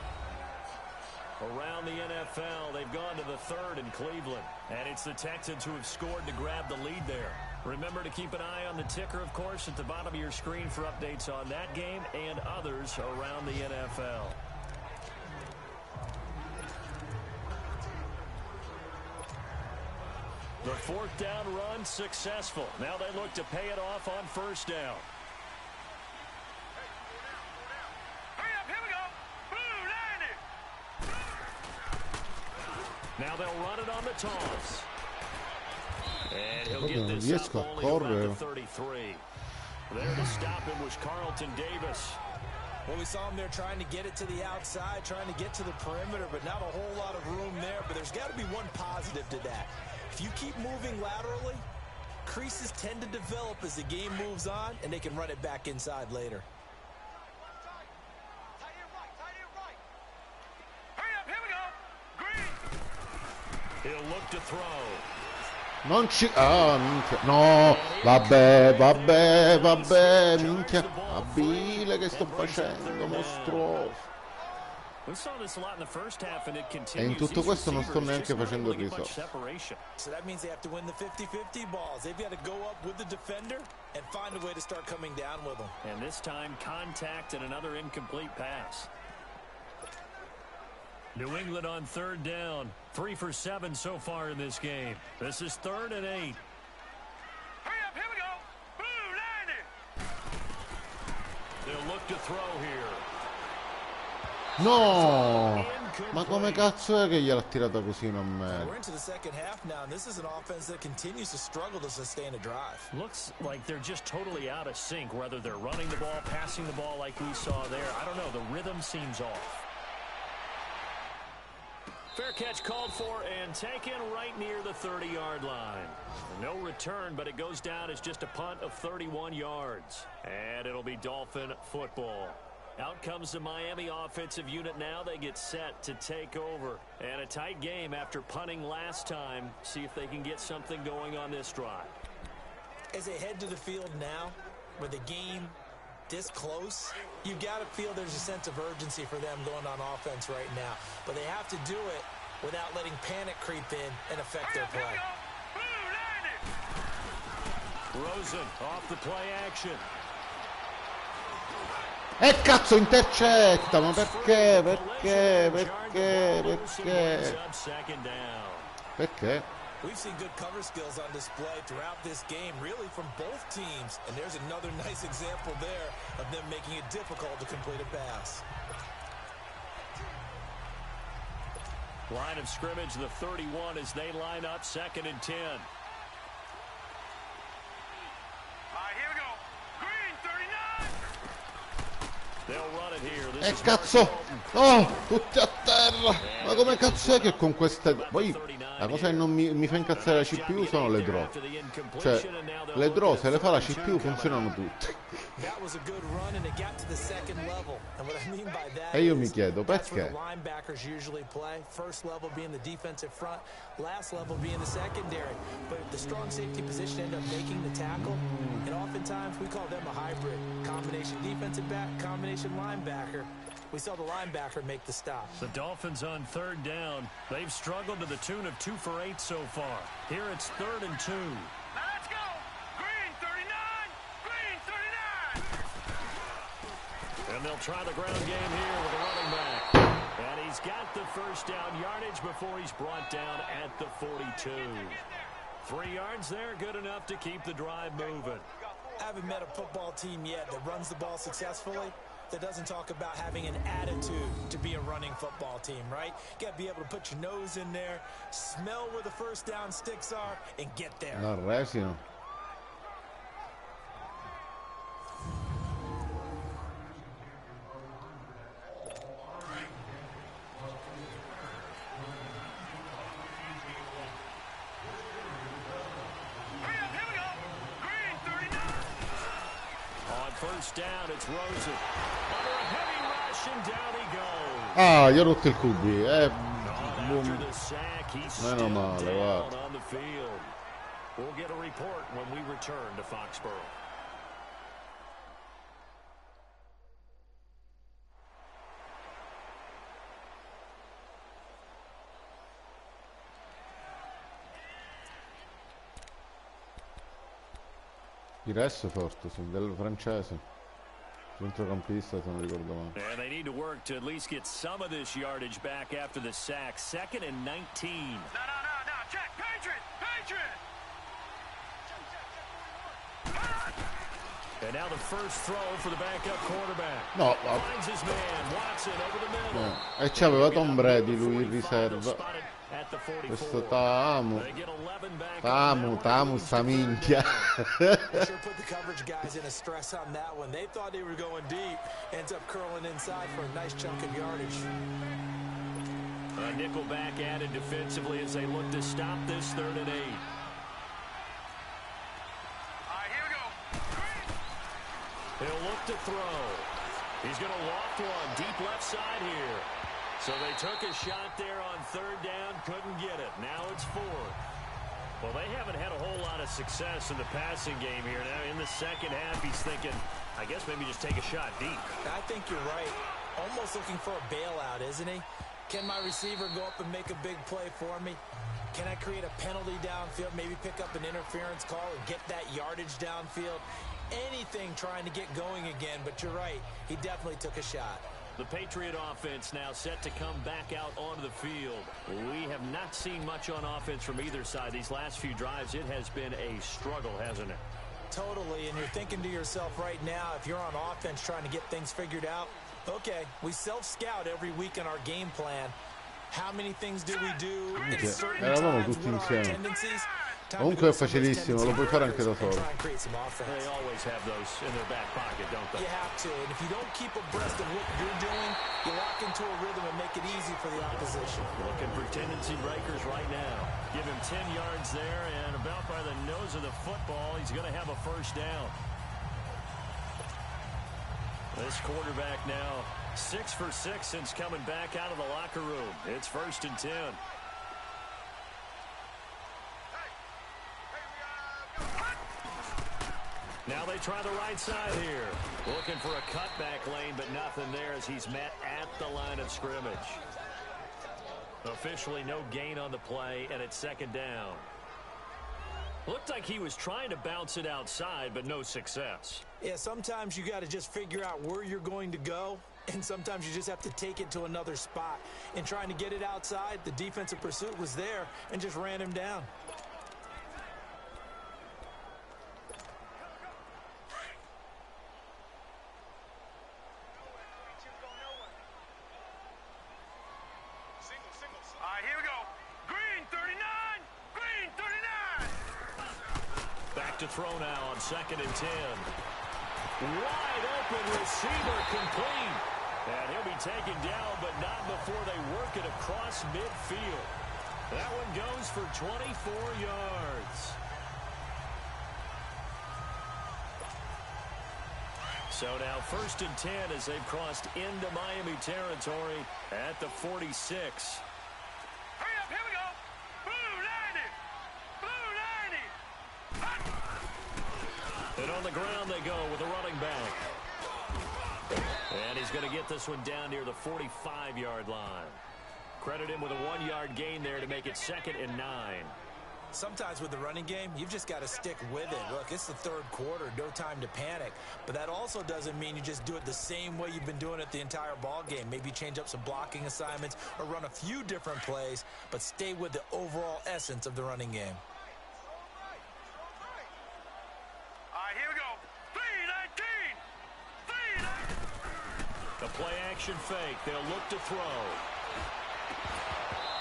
Around the NFL, they've gone to the third in Cleveland. And it's the Texans who have scored to grab the lead there. Remember to keep an eye on the ticker, of course, at the bottom of your screen for updates on that game and others around the NFL. The fourth down run successful. Now they look to pay it off on first down. Now they'll run it on the toss. And he'll get this up only around the 33. There to stop him was Carlton Davis. Well, we saw him there trying to get it to the outside, trying to get to the perimeter, but not a whole lot of room there. But there's got to be one positive to that. If you keep moving laterally, Creases tend to develop as the game moves on, and they can run it back inside later. He'll look to throw. Non ci... Ah, minchia. No, vabbè, minchia. Abile che sto facendo, mostruoso. E in tutto questo non sto neanche facendo il risorto. So that means they have to win the 50-50 balls. They've got to go up with the defender and find a way to start coming down with them. And this time, contact and another incomplete pass. New England on third down. 3 for 7 so far in this game. This is 3rd and 8. Hurry up, here we go. Blue, line it. They'll look to throw here. No! Ma come cazzo è che gliel'ha tirata così a me? We're into the second half now, and this is an offense that continues to struggle to sustain a drive. Looks like they're just totally out of sync, whether they're running the ball, passing the ball like we saw there. I don't know, the rhythm seems off. Fair catch called for and taken right near the 30-yard line. No return, but it goes down as just a punt of 31 yards. And it'll be Dolphin football. Out comes the Miami offensive unit now. They get set to take over. And a tight game after punting last time. See if they can get something going on this drive. As they head to the field now, with the game this close, you've got to feel there's a sense of urgency for them going on offense right now. But they have to do it without letting panic creep in and affect their play. Rosen off the play action. Cazzo, intercetta, ma perché? Perché? We've seen good cover skills on display throughout this game, really from both teams. And there's another nice example there of them making it difficult to complete a pass. Line of scrimmage, the 31 as they line up 2nd and 10. Cazzo! Oh, tutti a terra! Ma come cazzo è che con queste... Poi la cosa che non mi fa incazzare la CPU sono le draw. Cioè, le draw se le fa la CPU funzionano tutte. E io mi chiedo perché. First level being the defensive front, last level being the secondary. But the strong safety position end up making the tackle, and oftentimes we call them a hybrid. Combination defensive back, combination linebacker. We saw the linebacker make the stop. The Dolphins on 3rd down. They've struggled to the tune of 2 for 8 so far. Here it's 3rd and 2. Now let's go. Green 39. Green 39. And they'll try the ground game here with a running back. And he's got the first down yardage before he's brought down at the 42. 3 yards there, good enough to keep the drive moving. I haven't met a football team yet that runs the ball successfully that doesn't talk about having an attitude to be a running football team, right? You got to be able to put your nose in there, smell where the first down sticks are, and get there. Resino. First down, it's Rosen. Under a heavy rush and down he goes. Ah, gli ho rotto il QB. Meno male, guarda. On the field. We'll get a report when we return to Foxborough. Pires forte, sì, del francese. Centrocampista, se non ricordo male. And they need to work to at least get some of this yardage back after the sack. 2nd and 19. No. Check. Patriot. And now the first throw for the backup quarterback. No, finds his man, Watson over the middle. E c'aveva Tom Brady lui in riserva. Questo Tamu sta minchia. Sure put the coverage guys in a stress on that one. They thought they were going deep. Ends up curling inside for a nice chunk of yardage. A nickel back added defensively as they look to stop this 3rd and 8. They'll look to throw. He's going to loft one deep left side here. So they took a shot there on third down, couldn't get it. Now it's fourth. Well, they haven't had a whole lot of success in the passing game here. Now in the second half, he's thinking, I guess maybe just take a shot deep. I think you're right. Almost looking for a bailout, isn't he? Can my receiver go up and make a big play for me? Can I create a penalty downfield, maybe pick up an interference call and get that yardage downfield? Anything trying to get going again, but you're right. He definitely took a shot. The Patriot offense now set to come back out onto the field. We have not seen much on offense from either side. These last few drives, it has been a struggle, hasn't it? Totally, and you're thinking to yourself right now, if you're on offense trying to get things figured out, okay, we self-scout every week in our game plan. How many things do we do in certain Eravamo times? tutti What are our insieme. tendencies? Comunque è facilissimo, lo puoi fare anche da solo. They always have those in their back pocket, don't they? You have to, and if you don't keep abreast of what you're doing, you lock into a rhythm and make it easy for the opposition. Looking for tendency breakers right now. Give him 10 yards there, and about by the nose of the football, he's going to have a first down. This quarterback now 6 for 6 since coming back out of the locker room. It's 1st and 10. Now they try the right side here. Looking for a cutback lane, but nothing there as he's met at the line of scrimmage. Officially no gain on the play, and it's 2nd down. Looked like he was trying to bounce it outside, but no success. Yeah, sometimes you got to just figure out where you're going to go, and sometimes you just have to take it to another spot. In trying to get it outside, the defensive pursuit was there and just ran him down. All right, here we go. Green 39. Green 39. Back to throw now on 2nd and 10. Wide open receiver complete. And he'll be taken down, but not before they work it across midfield. That one goes for 24 yards. So now 1st and 10 as they've crossed into Miami territory at the 46. Hurry up, here we go. Blue 90. Blue 90. And on the ground they go with a running back. And he's going to get this one down near the 45-yard line. Credit him with a 1-yard gain there to make it 2nd and 9. Sometimes with the running game, you've just got to stick with it. Look, it's the 3rd quarter, no time to panic. But that also doesn't mean you just do it the same way you've been doing it the entire ball game. Maybe change up some blocking assignments or run a few different plays, but stay with the overall essence of the running game. All right, here we go. 319. 319. The play-action fake. They'll look to throw.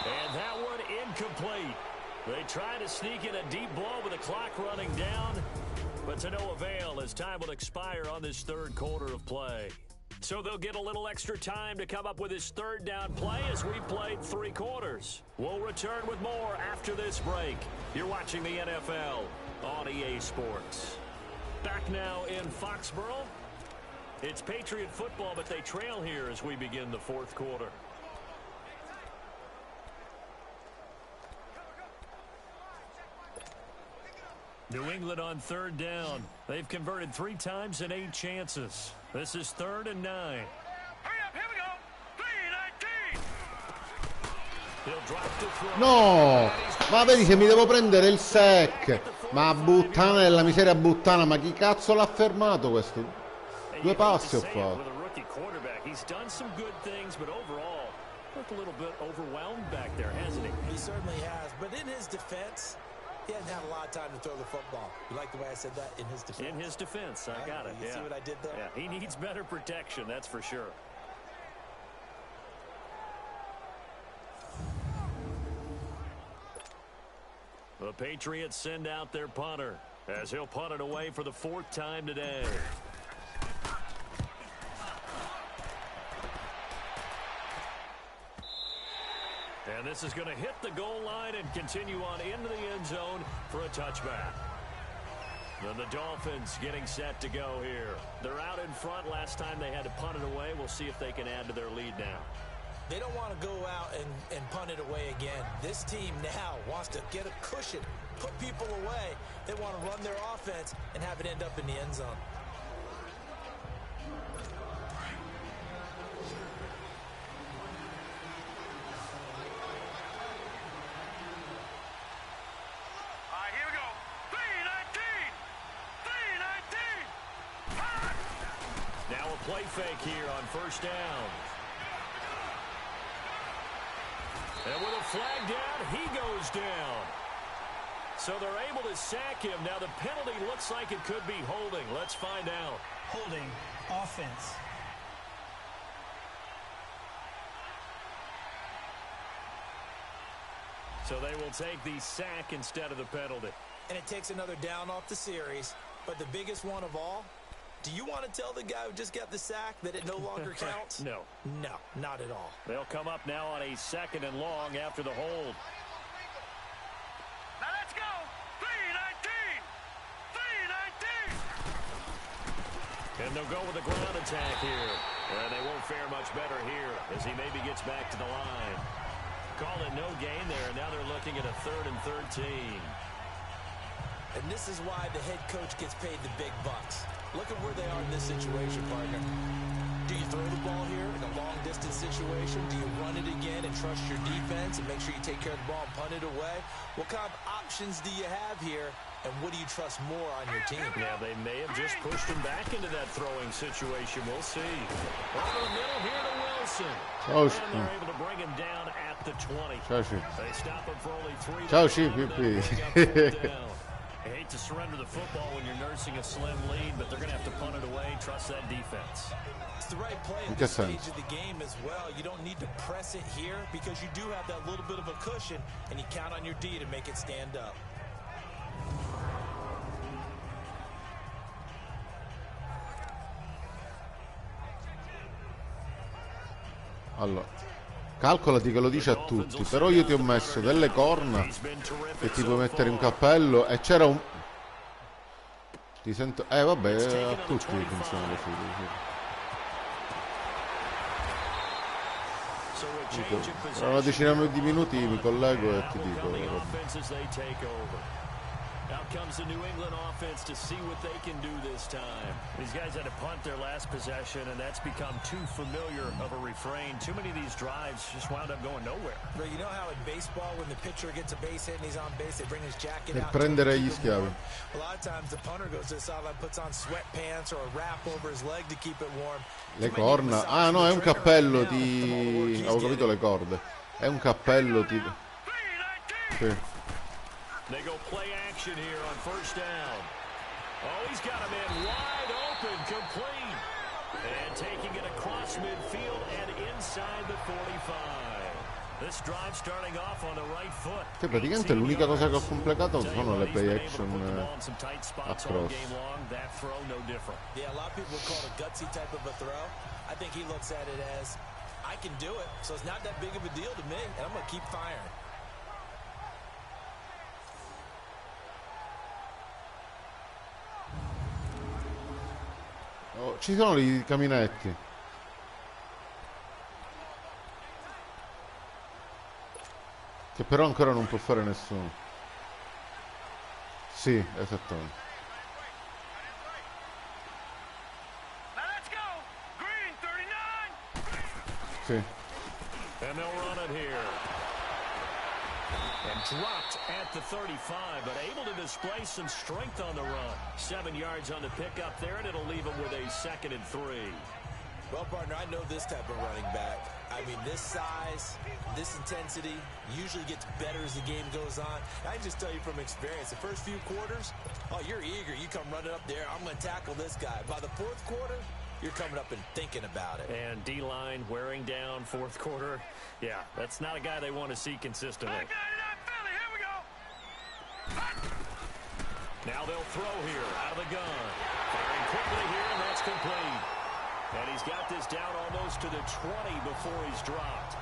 And that one incomplete. They try to sneak in a deep blow with the clock running down, but to no avail as time will expire on this 3rd quarter of play. So they'll get a little extra time to come up with his 3rd down play as we played 3 quarters. We'll return with more after this break. You're watching the NFL on EA Sports. Back now in Foxborough. It's Patriot football, but they trail here as we begin the 4th quarter. New England on 3rd down. They've converted 3 times in 8 chances. This is 3rd and 9. Hurry up, here we go. 319. He'll drop to throw. No! Ma vedi che mi devo prendere il sack! Ma buttana della miseria buttana, ma chi cazzo l'ha fermato questo? 2 passi ho fatto. With a rookie quarterback, he's done some good things, but overall, looked a little bit overwhelmed back there, hasn't he? He certainly has, but in his defense, he hasn't had a lot of time to throw the football. You like the way I said that? In his defense. In his defense, I got it. You see what I did there? Yeah, he needs better protection, that's for sure. The Patriots send out their punter as he'll punt it away for the 4th time today. And this is going to hit the goal line and continue on into the end zone for a touchback. The Dolphins getting set to go here. They're out in front. Last time they had to punt it away. We'll see if they can add to their lead now. They don't want to go out and punt it away again. This team now wants to get a cushion, put people away. They want to run their offense and have it end up in the end zone. All right, here we go. 3-19. 3-19. Now a play fake here on first down. And with a flag down, he goes down. So they're able to sack him. Now the penalty looks like it could be holding. Let's find out. Holding, offense. So they will take the sack instead of the penalty. And it takes another down off the series. But the biggest one of all, do you want to tell the guy who just got the sack that it no longer counts? No. No, not at all. They'll come up now on a 2nd and long after the hold. Now let's go. 3-19. 3-19. And they'll go with a ground attack here. And they won't fare much better here as he maybe gets back to the line. Call it no gain there. Now they're looking at a 3rd and 13. And this is why the head coach gets paid the big bucks. Look at where they are in this situation, partner. Do you throw the ball here in a long-distance situation? Do you run it again and trust your defense and make sure you take care of the ball and punt it away? What kind of options do you have here, and what do you trust more on your team? Now, they may have just pushed him back into that throwing situation. We'll see. Over the middle here to Wilson. And they're able to bring him down at the 20. They stop him for only 3. Ciao, Cipi. I hate to surrender the football when you're nursing a slim lead, but they're going to have to punt it away. Trust that defense. It's the right play at this stage of the game as well. You don't need to press it here because you do have that little bit of a cushion, and you count on your D to make it stand up. Allora, calcolati che lo dice a tutti, però io ti ho messo delle corna che ti puoi mettere in cappello e c'era un... Ti sento... vabbè, a tutti funziona così. Tra una decina di minuti mi collego e ti dico. Out comes the New England offense to see what they can do this time. These guys had to punt their last possession, and that's become too familiar of a refrain. Too many of these drives just wound up going nowhere. But you know how in baseball, when the pitcher gets a base hit and he's on base, they bring his jacket Per out. prendere gli schiavi. A lot of times the punter goes to the sideline, puts on sweatpants or a wrap over his leg to keep it warm. Le corna? Ah no, è un cappello di... Avevo capito le corde. È un cappello tipo... Sì. They go play action here on first down. Oh, he's got him in wide open, complete. And taking it across midfield and inside the 45. This drive starting off on the right foot. Sì, praticamente l'unica cosa che ho complicato sono le play action across. That throw no different. Yeah, a lot of people would call it a gutsy type of a throw. I think he looks at it as, I can do it, so it's not that big of a deal to me, and I'm going to keep firing. Oh, ci sono i caminetti. Che però ancora non può fare nessuno. Sì, esattamente. Sì. And they'll run it here. And dropped at the 35, but able to display some strength on the run. 7 yards on the pickup there, and it'll leave him with a 2nd and 3. Well, partner, I know this type of running back. I mean, this size, this intensity usually gets better as the game goes on. I can just tell you from experience, the first few quarters, oh, you're eager. You come running up there, I'm going to tackle this guy. By the 4th quarter, you're coming up and thinking about it. And D-line wearing down 4th quarter. Yeah, that's not a guy they want to see consistently. Now they'll throw here out of the gun. Firing quickly here, and that's complete. And he's got this down almost to the 20 before he's dropped.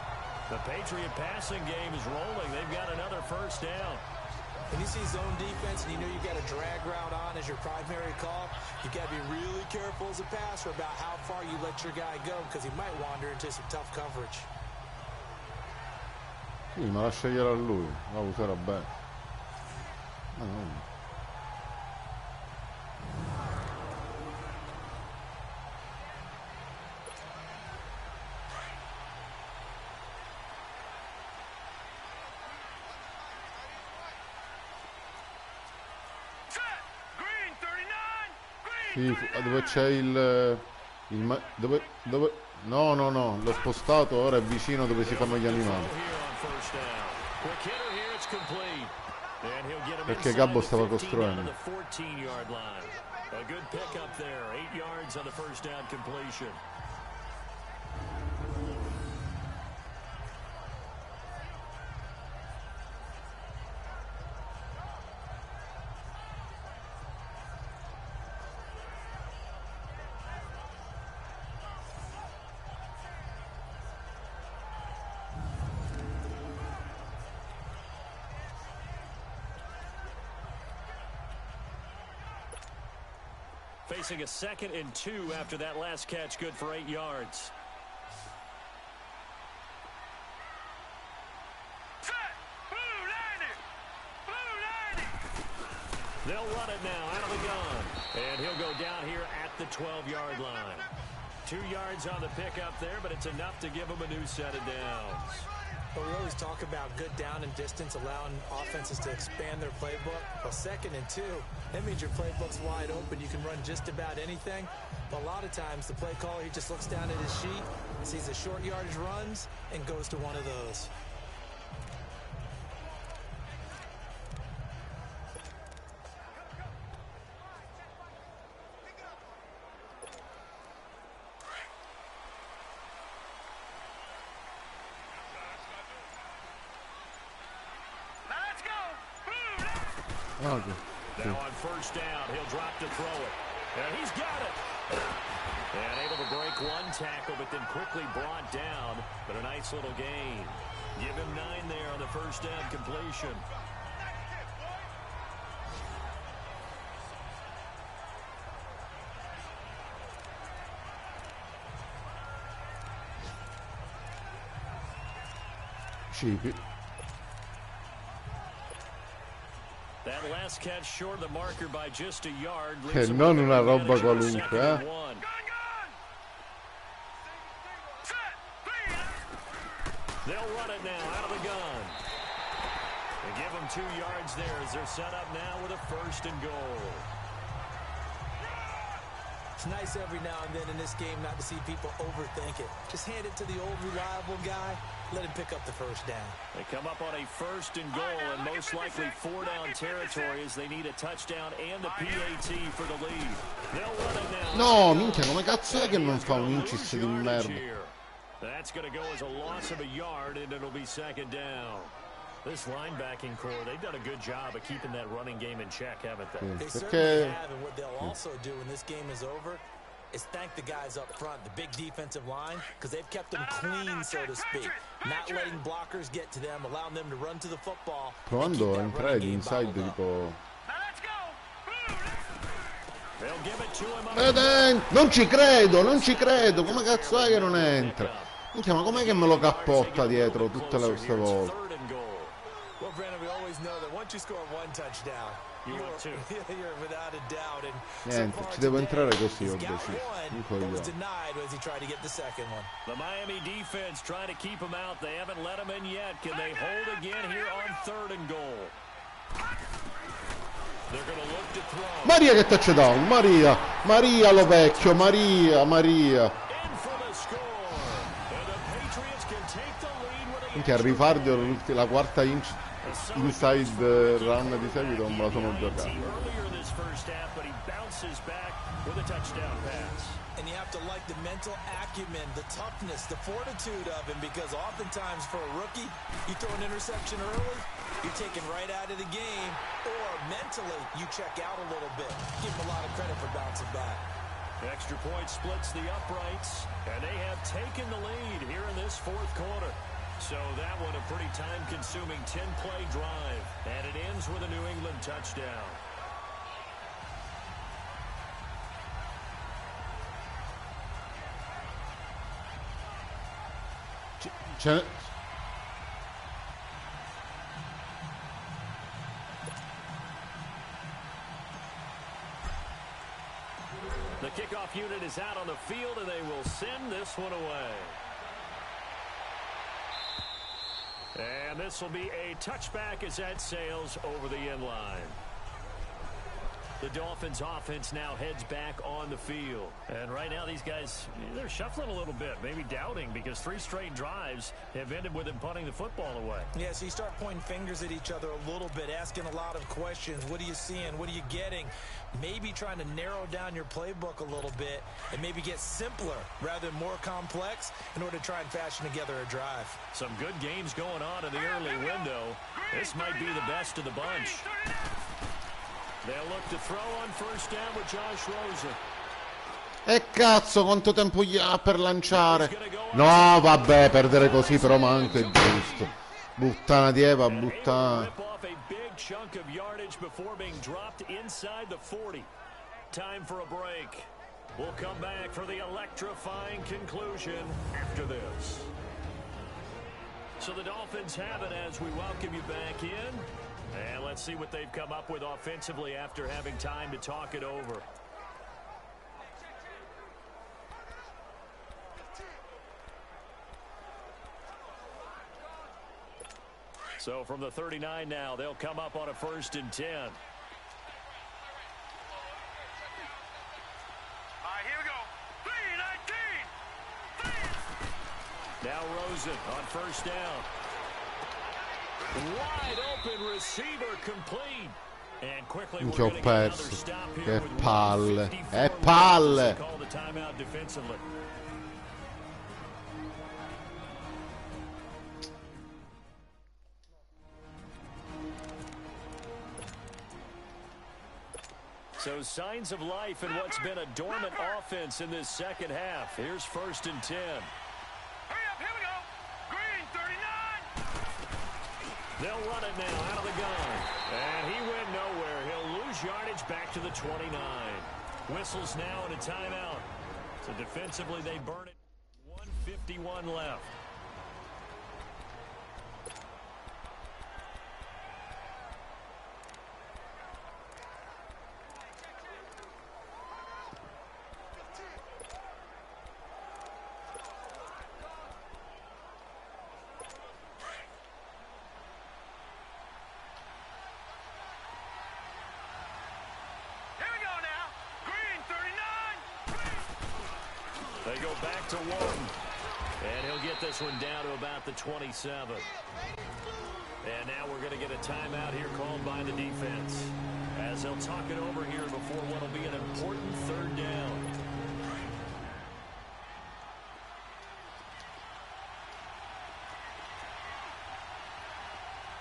The Patriot passing game is rolling. They've got another first down. When you see zone defense and you know you got a drag route on as your primary call, you got to be really careful as a passer about how far you let your guy go because he might wander into some tough coverage. Sì, ma la scegliere a lui, la userà bene. No. Sì, dove c'è no, l'ho spostato, ora è vicino dove si fanno gli animali. Perché Gabbo stava costruendo. Facing a 2nd and 2 after that last catch, good for 8 yards. They'll run it now out of the gun. And he'll go down here at the 12-yard line. 2 yards on the pickup there, but it's enough to give him a new set of downs. But we always talk about good down and distance, allowing offenses to expand their playbook. Well, 2nd and 2, that means your playbook's wide open. You can run just about anything. But a lot of times, the play caller, he just looks down at his sheet, sees the short yardage runs, and goes to one of those. Now on 1st down, he'll drop to throw it. And he's got it. And able to break one tackle, but then quickly brought down. But a nice little gain. Give him 9 there on the 1st down completion. Cheapy. That last catch short of the marker by just a yard. Che non una roba qualunque, eh? They'll run it now out of the gun. They give them 2 yards there as they're set up now with a 1st and goal. It's nice every now and then in this game not to see people overthink it. Just hand it to the old reliable guy. Let him pick up the 1st down. They come up on a 1st and goal and most likely 4-down territory as they need a touchdown and a PAT for the lead. They'll run it now. No, minchia, come cazzo è che non fa un incis di merda? That's going to go as a loss of a yard and it'll be 2nd down. This linebacking core, they've done a good job of keeping that running game in check, haven't they? They certainly have, and what they'll also do when this game is over is thank the guys up front, the big defensive line, because they've kept them clean, so to speak. Not letting blockers get to them, allowing them to run to the football. Provando a entrare di inside tipo... Non ci credo, come cazzo è che non entra? Minchia, ma com'è che me lo cappotta dietro tutte queste volte? Well, Brandon, we always know that once you score one touchdown, you're without a doubt. And niente, ci devo entrare così, ho deciso. Was denied as he tried to get the 2nd one. The Miami defense trying to keep him out. They haven't let him in yet. Can they hold again here on 3rd and goal? They're going to look to throw. Maria che touchdown, Maria lo vecchio, Maria. In for the score. And the Patriots can take the lead with a... Minchia, al rifardio la 4ª inside run di seguito non me la sono giocata. And you have to like the mental acumen, the toughness, the fortitude of him, because oftentimes for a rookie, you throw an interception early, you're taken right out of the game, or mentally you check out a little bit. Give him a lot of credit for bouncing back. Extra point splits the uprights, and they have taken the lead here in this 4th quarter. So that one a pretty time-consuming 10-play drive. And it ends with a New England touchdown. The kickoff unit is out on the field, and they will send this one away. And this will be a touchback as that sails over the end line. The Dolphins offense now heads back on the field. And right now these guys, they're shuffling a little bit, maybe doubting, because 3 straight drives have ended with them punting the football away. Yeah, so you start pointing fingers at each other a little bit, asking a lot of questions. What are you seeing? What are you getting? Maybe trying to narrow down your playbook a little bit and maybe get simpler rather than more complex in order to try and fashion together a drive. Some good games going on in the early window. This might be the best of the bunch. They'll look to throw on first down with Josh Rosen. E cazzo, quanto tempo gli ha per lanciare? No, vabbè, perdere così però manco è giusto. Buttana di Eva, buttana. Chunk of yardage before being dropped inside the 40. Time for a break. We'll come back for the electrifying conclusion after this. So the Dolphins have it as we welcome you back in. And let's see what they've come up with offensively after having time to talk it over. So from the 39 now, they'll come up on a 1st and 10. All right, here we go. 3-19. Now Rosen on first down. Wide open receiver complete. And quickly we're going to get another stop here with palle. E palle. Call the timeout defensively. So signs of life in what's been a dormant offense in this second half. Here's 1st and 10. Hurry up, here we go. Green, 39. They'll run it now out of the gun. And he went nowhere. He'll lose yardage back to the 29. Whistles now and a timeout. So defensively they burn it. 1:51 left. They go back to Wharton. And he'll get this one down to about the 27. And now we're going to get a timeout here called by the defense, as they'll talk it over here before what will be an important 3rd down.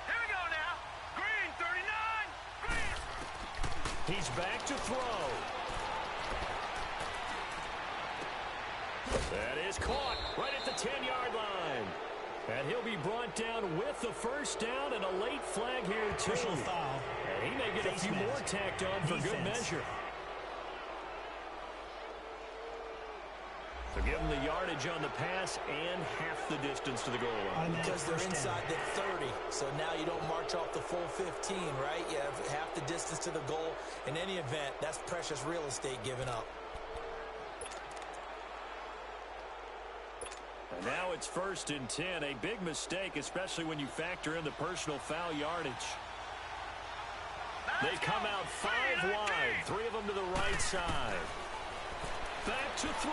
Here we go now. Green, 39. Green. He's back to throw. That is caught right at the 10-yard line. And he'll be brought down with the first down and a late flag here, too. Personal foul. And he may get a few more tacked on for good measure. So give him the yardage on the pass and half the distance to the goal line. Because they're inside the 30, so now you don't march off the full 15, right? You have half the distance to the goal. In any event, that's precious real estate given up. And now it's 1st and 10. A big mistake, especially when you factor in the personal foul yardage. They come out 5 wide, 3 of them to the right side. Back to throw.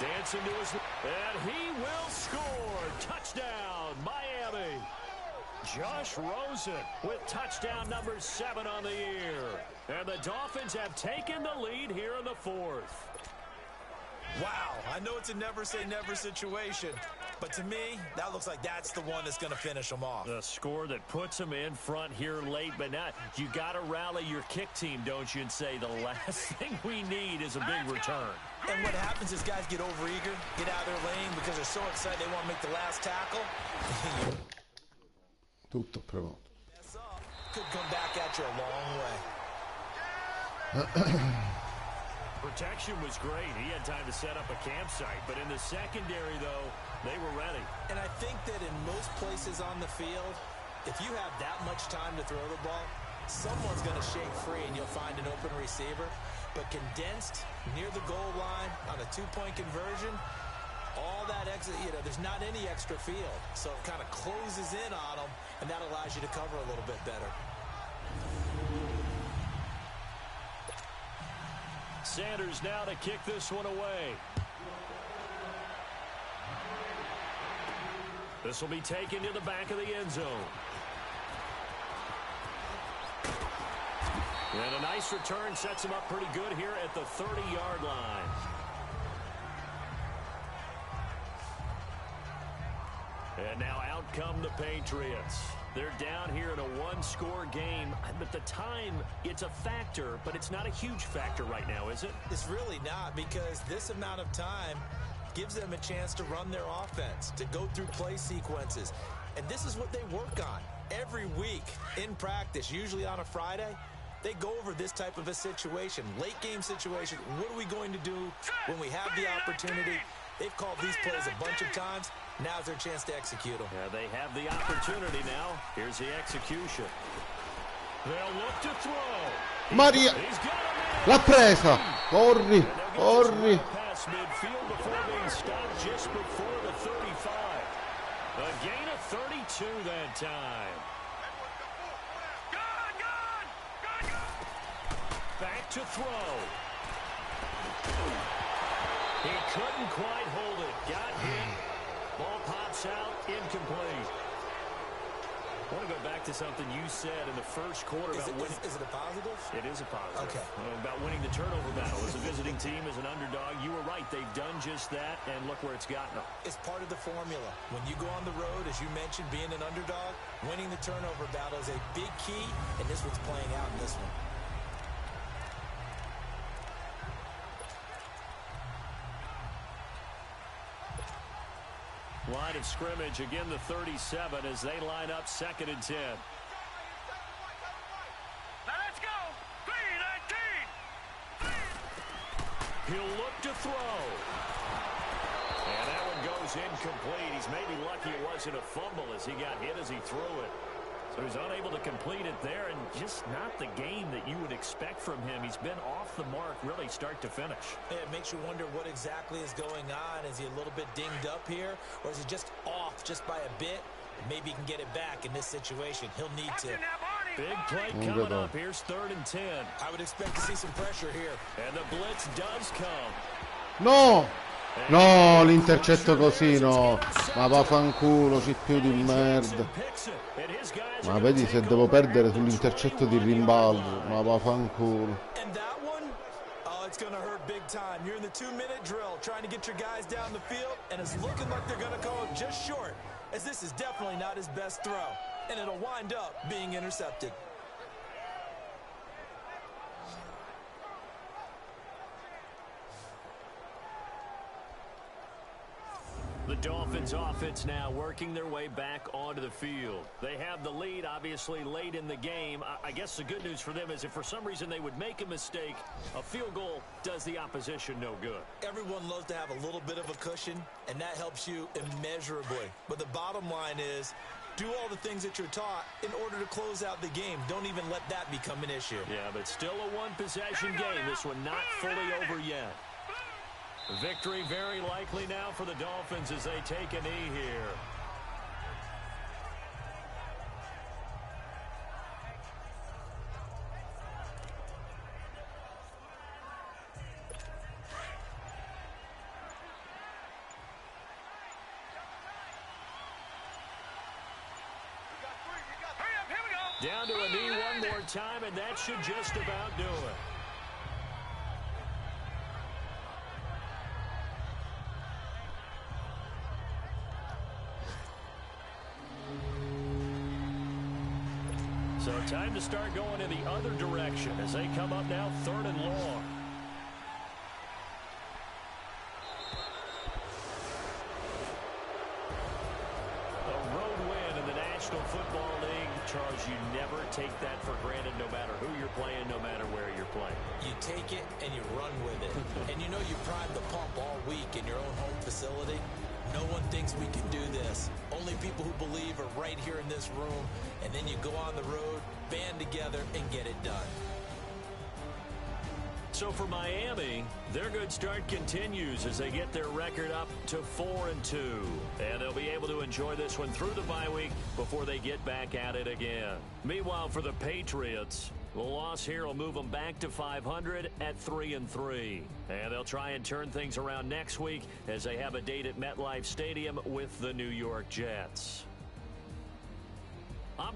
Dancing to his... And he will score. Touchdown, Miami. Josh Rosen with touchdown number 7 on the year. And the Dolphins have taken the lead here in the 4th. Wow, I know it's a never say never situation, But to me, that looks like that's the one that's going to finish them off. The score that puts them in front here late, but now you got to rally your kick team, don't you, and say the last thing we need is a big return. And what happens is guys get overeager, get out of their lane because they're so excited they want to make the last tackle. Tutto pronto. Could come back at you a long way. Protection was great. He had time to set up a campsite, but in the secondary, though, they were ready. And I think that in most places on the field, if you have that much time to throw the ball, someone's going to shake free and you'll find an open receiver. But condensed near the goal line on a two-point conversion, all that extra, there's not any extra field. So it kind of closes in on them, and that allows you to cover a little bit better. Sanders now to kick this one away. This will be taken to the back of the end zone. And a nice return sets him up pretty good here at the 30-yard line. And now out come the Patriots. They're down here in a one-score game. At the time, it's a factor, but it's not a huge factor right now, is it? It's really not, because this amount of time gives them a chance to run their offense, to go through play sequences. And this is what they work on every week in practice, usually on a Friday. They go over this type of a situation, late game situation. What are we going to do when we have the opportunity? They've called these plays a bunch of times. Now's their chance to execute them. Yeah, they have the opportunity now. Here's the execution. They'll look to throw. Maria, l'ha presa. Corri, corri. Pass midfield before being stopped just before the 35. A gain of 32 that time. Back to throw. He couldn't quite hold it. Got hit. Ball pops out. Incomplete. I want to go back to something you said in the first quarter about winning. Is it a positive? It is a positive. Okay. About winning the turnover battle. As a visiting team, as an underdog, you were right. They've done just that, and look where it's gotten them. It's part of the formula. When you go on the road, as you mentioned, being an underdog, winning the turnover battle is a big key, and this one's playing out in this one. Line of scrimmage, again the 37 as they line up 2nd and 10. Now let's go. 3-19. He'll look to throw. And that one goes incomplete. He's maybe lucky it wasn't a fumble as he got hit as he threw it. So he's unable to complete it there, and just not the game that you would expect from him. He's been off the mark really start to finish. Yeah, it makes you wonder what exactly is going on. Is he a little bit dinged up here, or is he just off just by a bit? Maybe he can get it back in this situation. He'll need to. Big play coming up. Here's 3rd and 10. I would expect to see some pressure here. And the blitz does come. No! No, l'intercetto così no. Ma vaffanculo, c'è più di merda. Ma vedi se devo perdere sull'intercetto di rimbalzo. Ma vaffanculo. And that one, oh, it's going to hurt big time. You're in the 2-minute drill trying to get your guys down the field, and it's looking like they're going to call it just short, as this is definitely not his best throw, and it'll wind up being intercepted. The Dolphins offense now working their way back onto the field. They have the lead, obviously, late in the game. I guess the good news for them is if for some reason they would make a mistake, a field goal does the opposition no good. Everyone loves to have a little bit of a cushion, and that helps you immeasurably. But the bottom line is, do all the things that you're taught in order to close out the game. Don't even let that become an issue. Yeah, but still a one-possession game. This one not fully over yet. Victory very likely now for the Dolphins as they take a knee here. Down to a knee one more time, and that should just about do it. to start going in the other direction as they come up now 3rd and long. A road win in the National Football League. Charles, you never take that for granted no matter who you're playing, no matter where you're playing. You take it and you run with it. And you know you prime the pump all week in your own home facility. No one thinks we can do this. Only people who believe are right here in this room. And then you go on the road, band together, and get it done. So for Miami, their good start continues as they get their record up to 4-2. And they'll be able to enjoy this one through the bye week before they get back at it again. Meanwhile, for the Patriots, the loss here will move them back to 500 at 3-3. And they'll try and turn things around next week as they have a date at MetLife Stadium with the New York Jets. I'm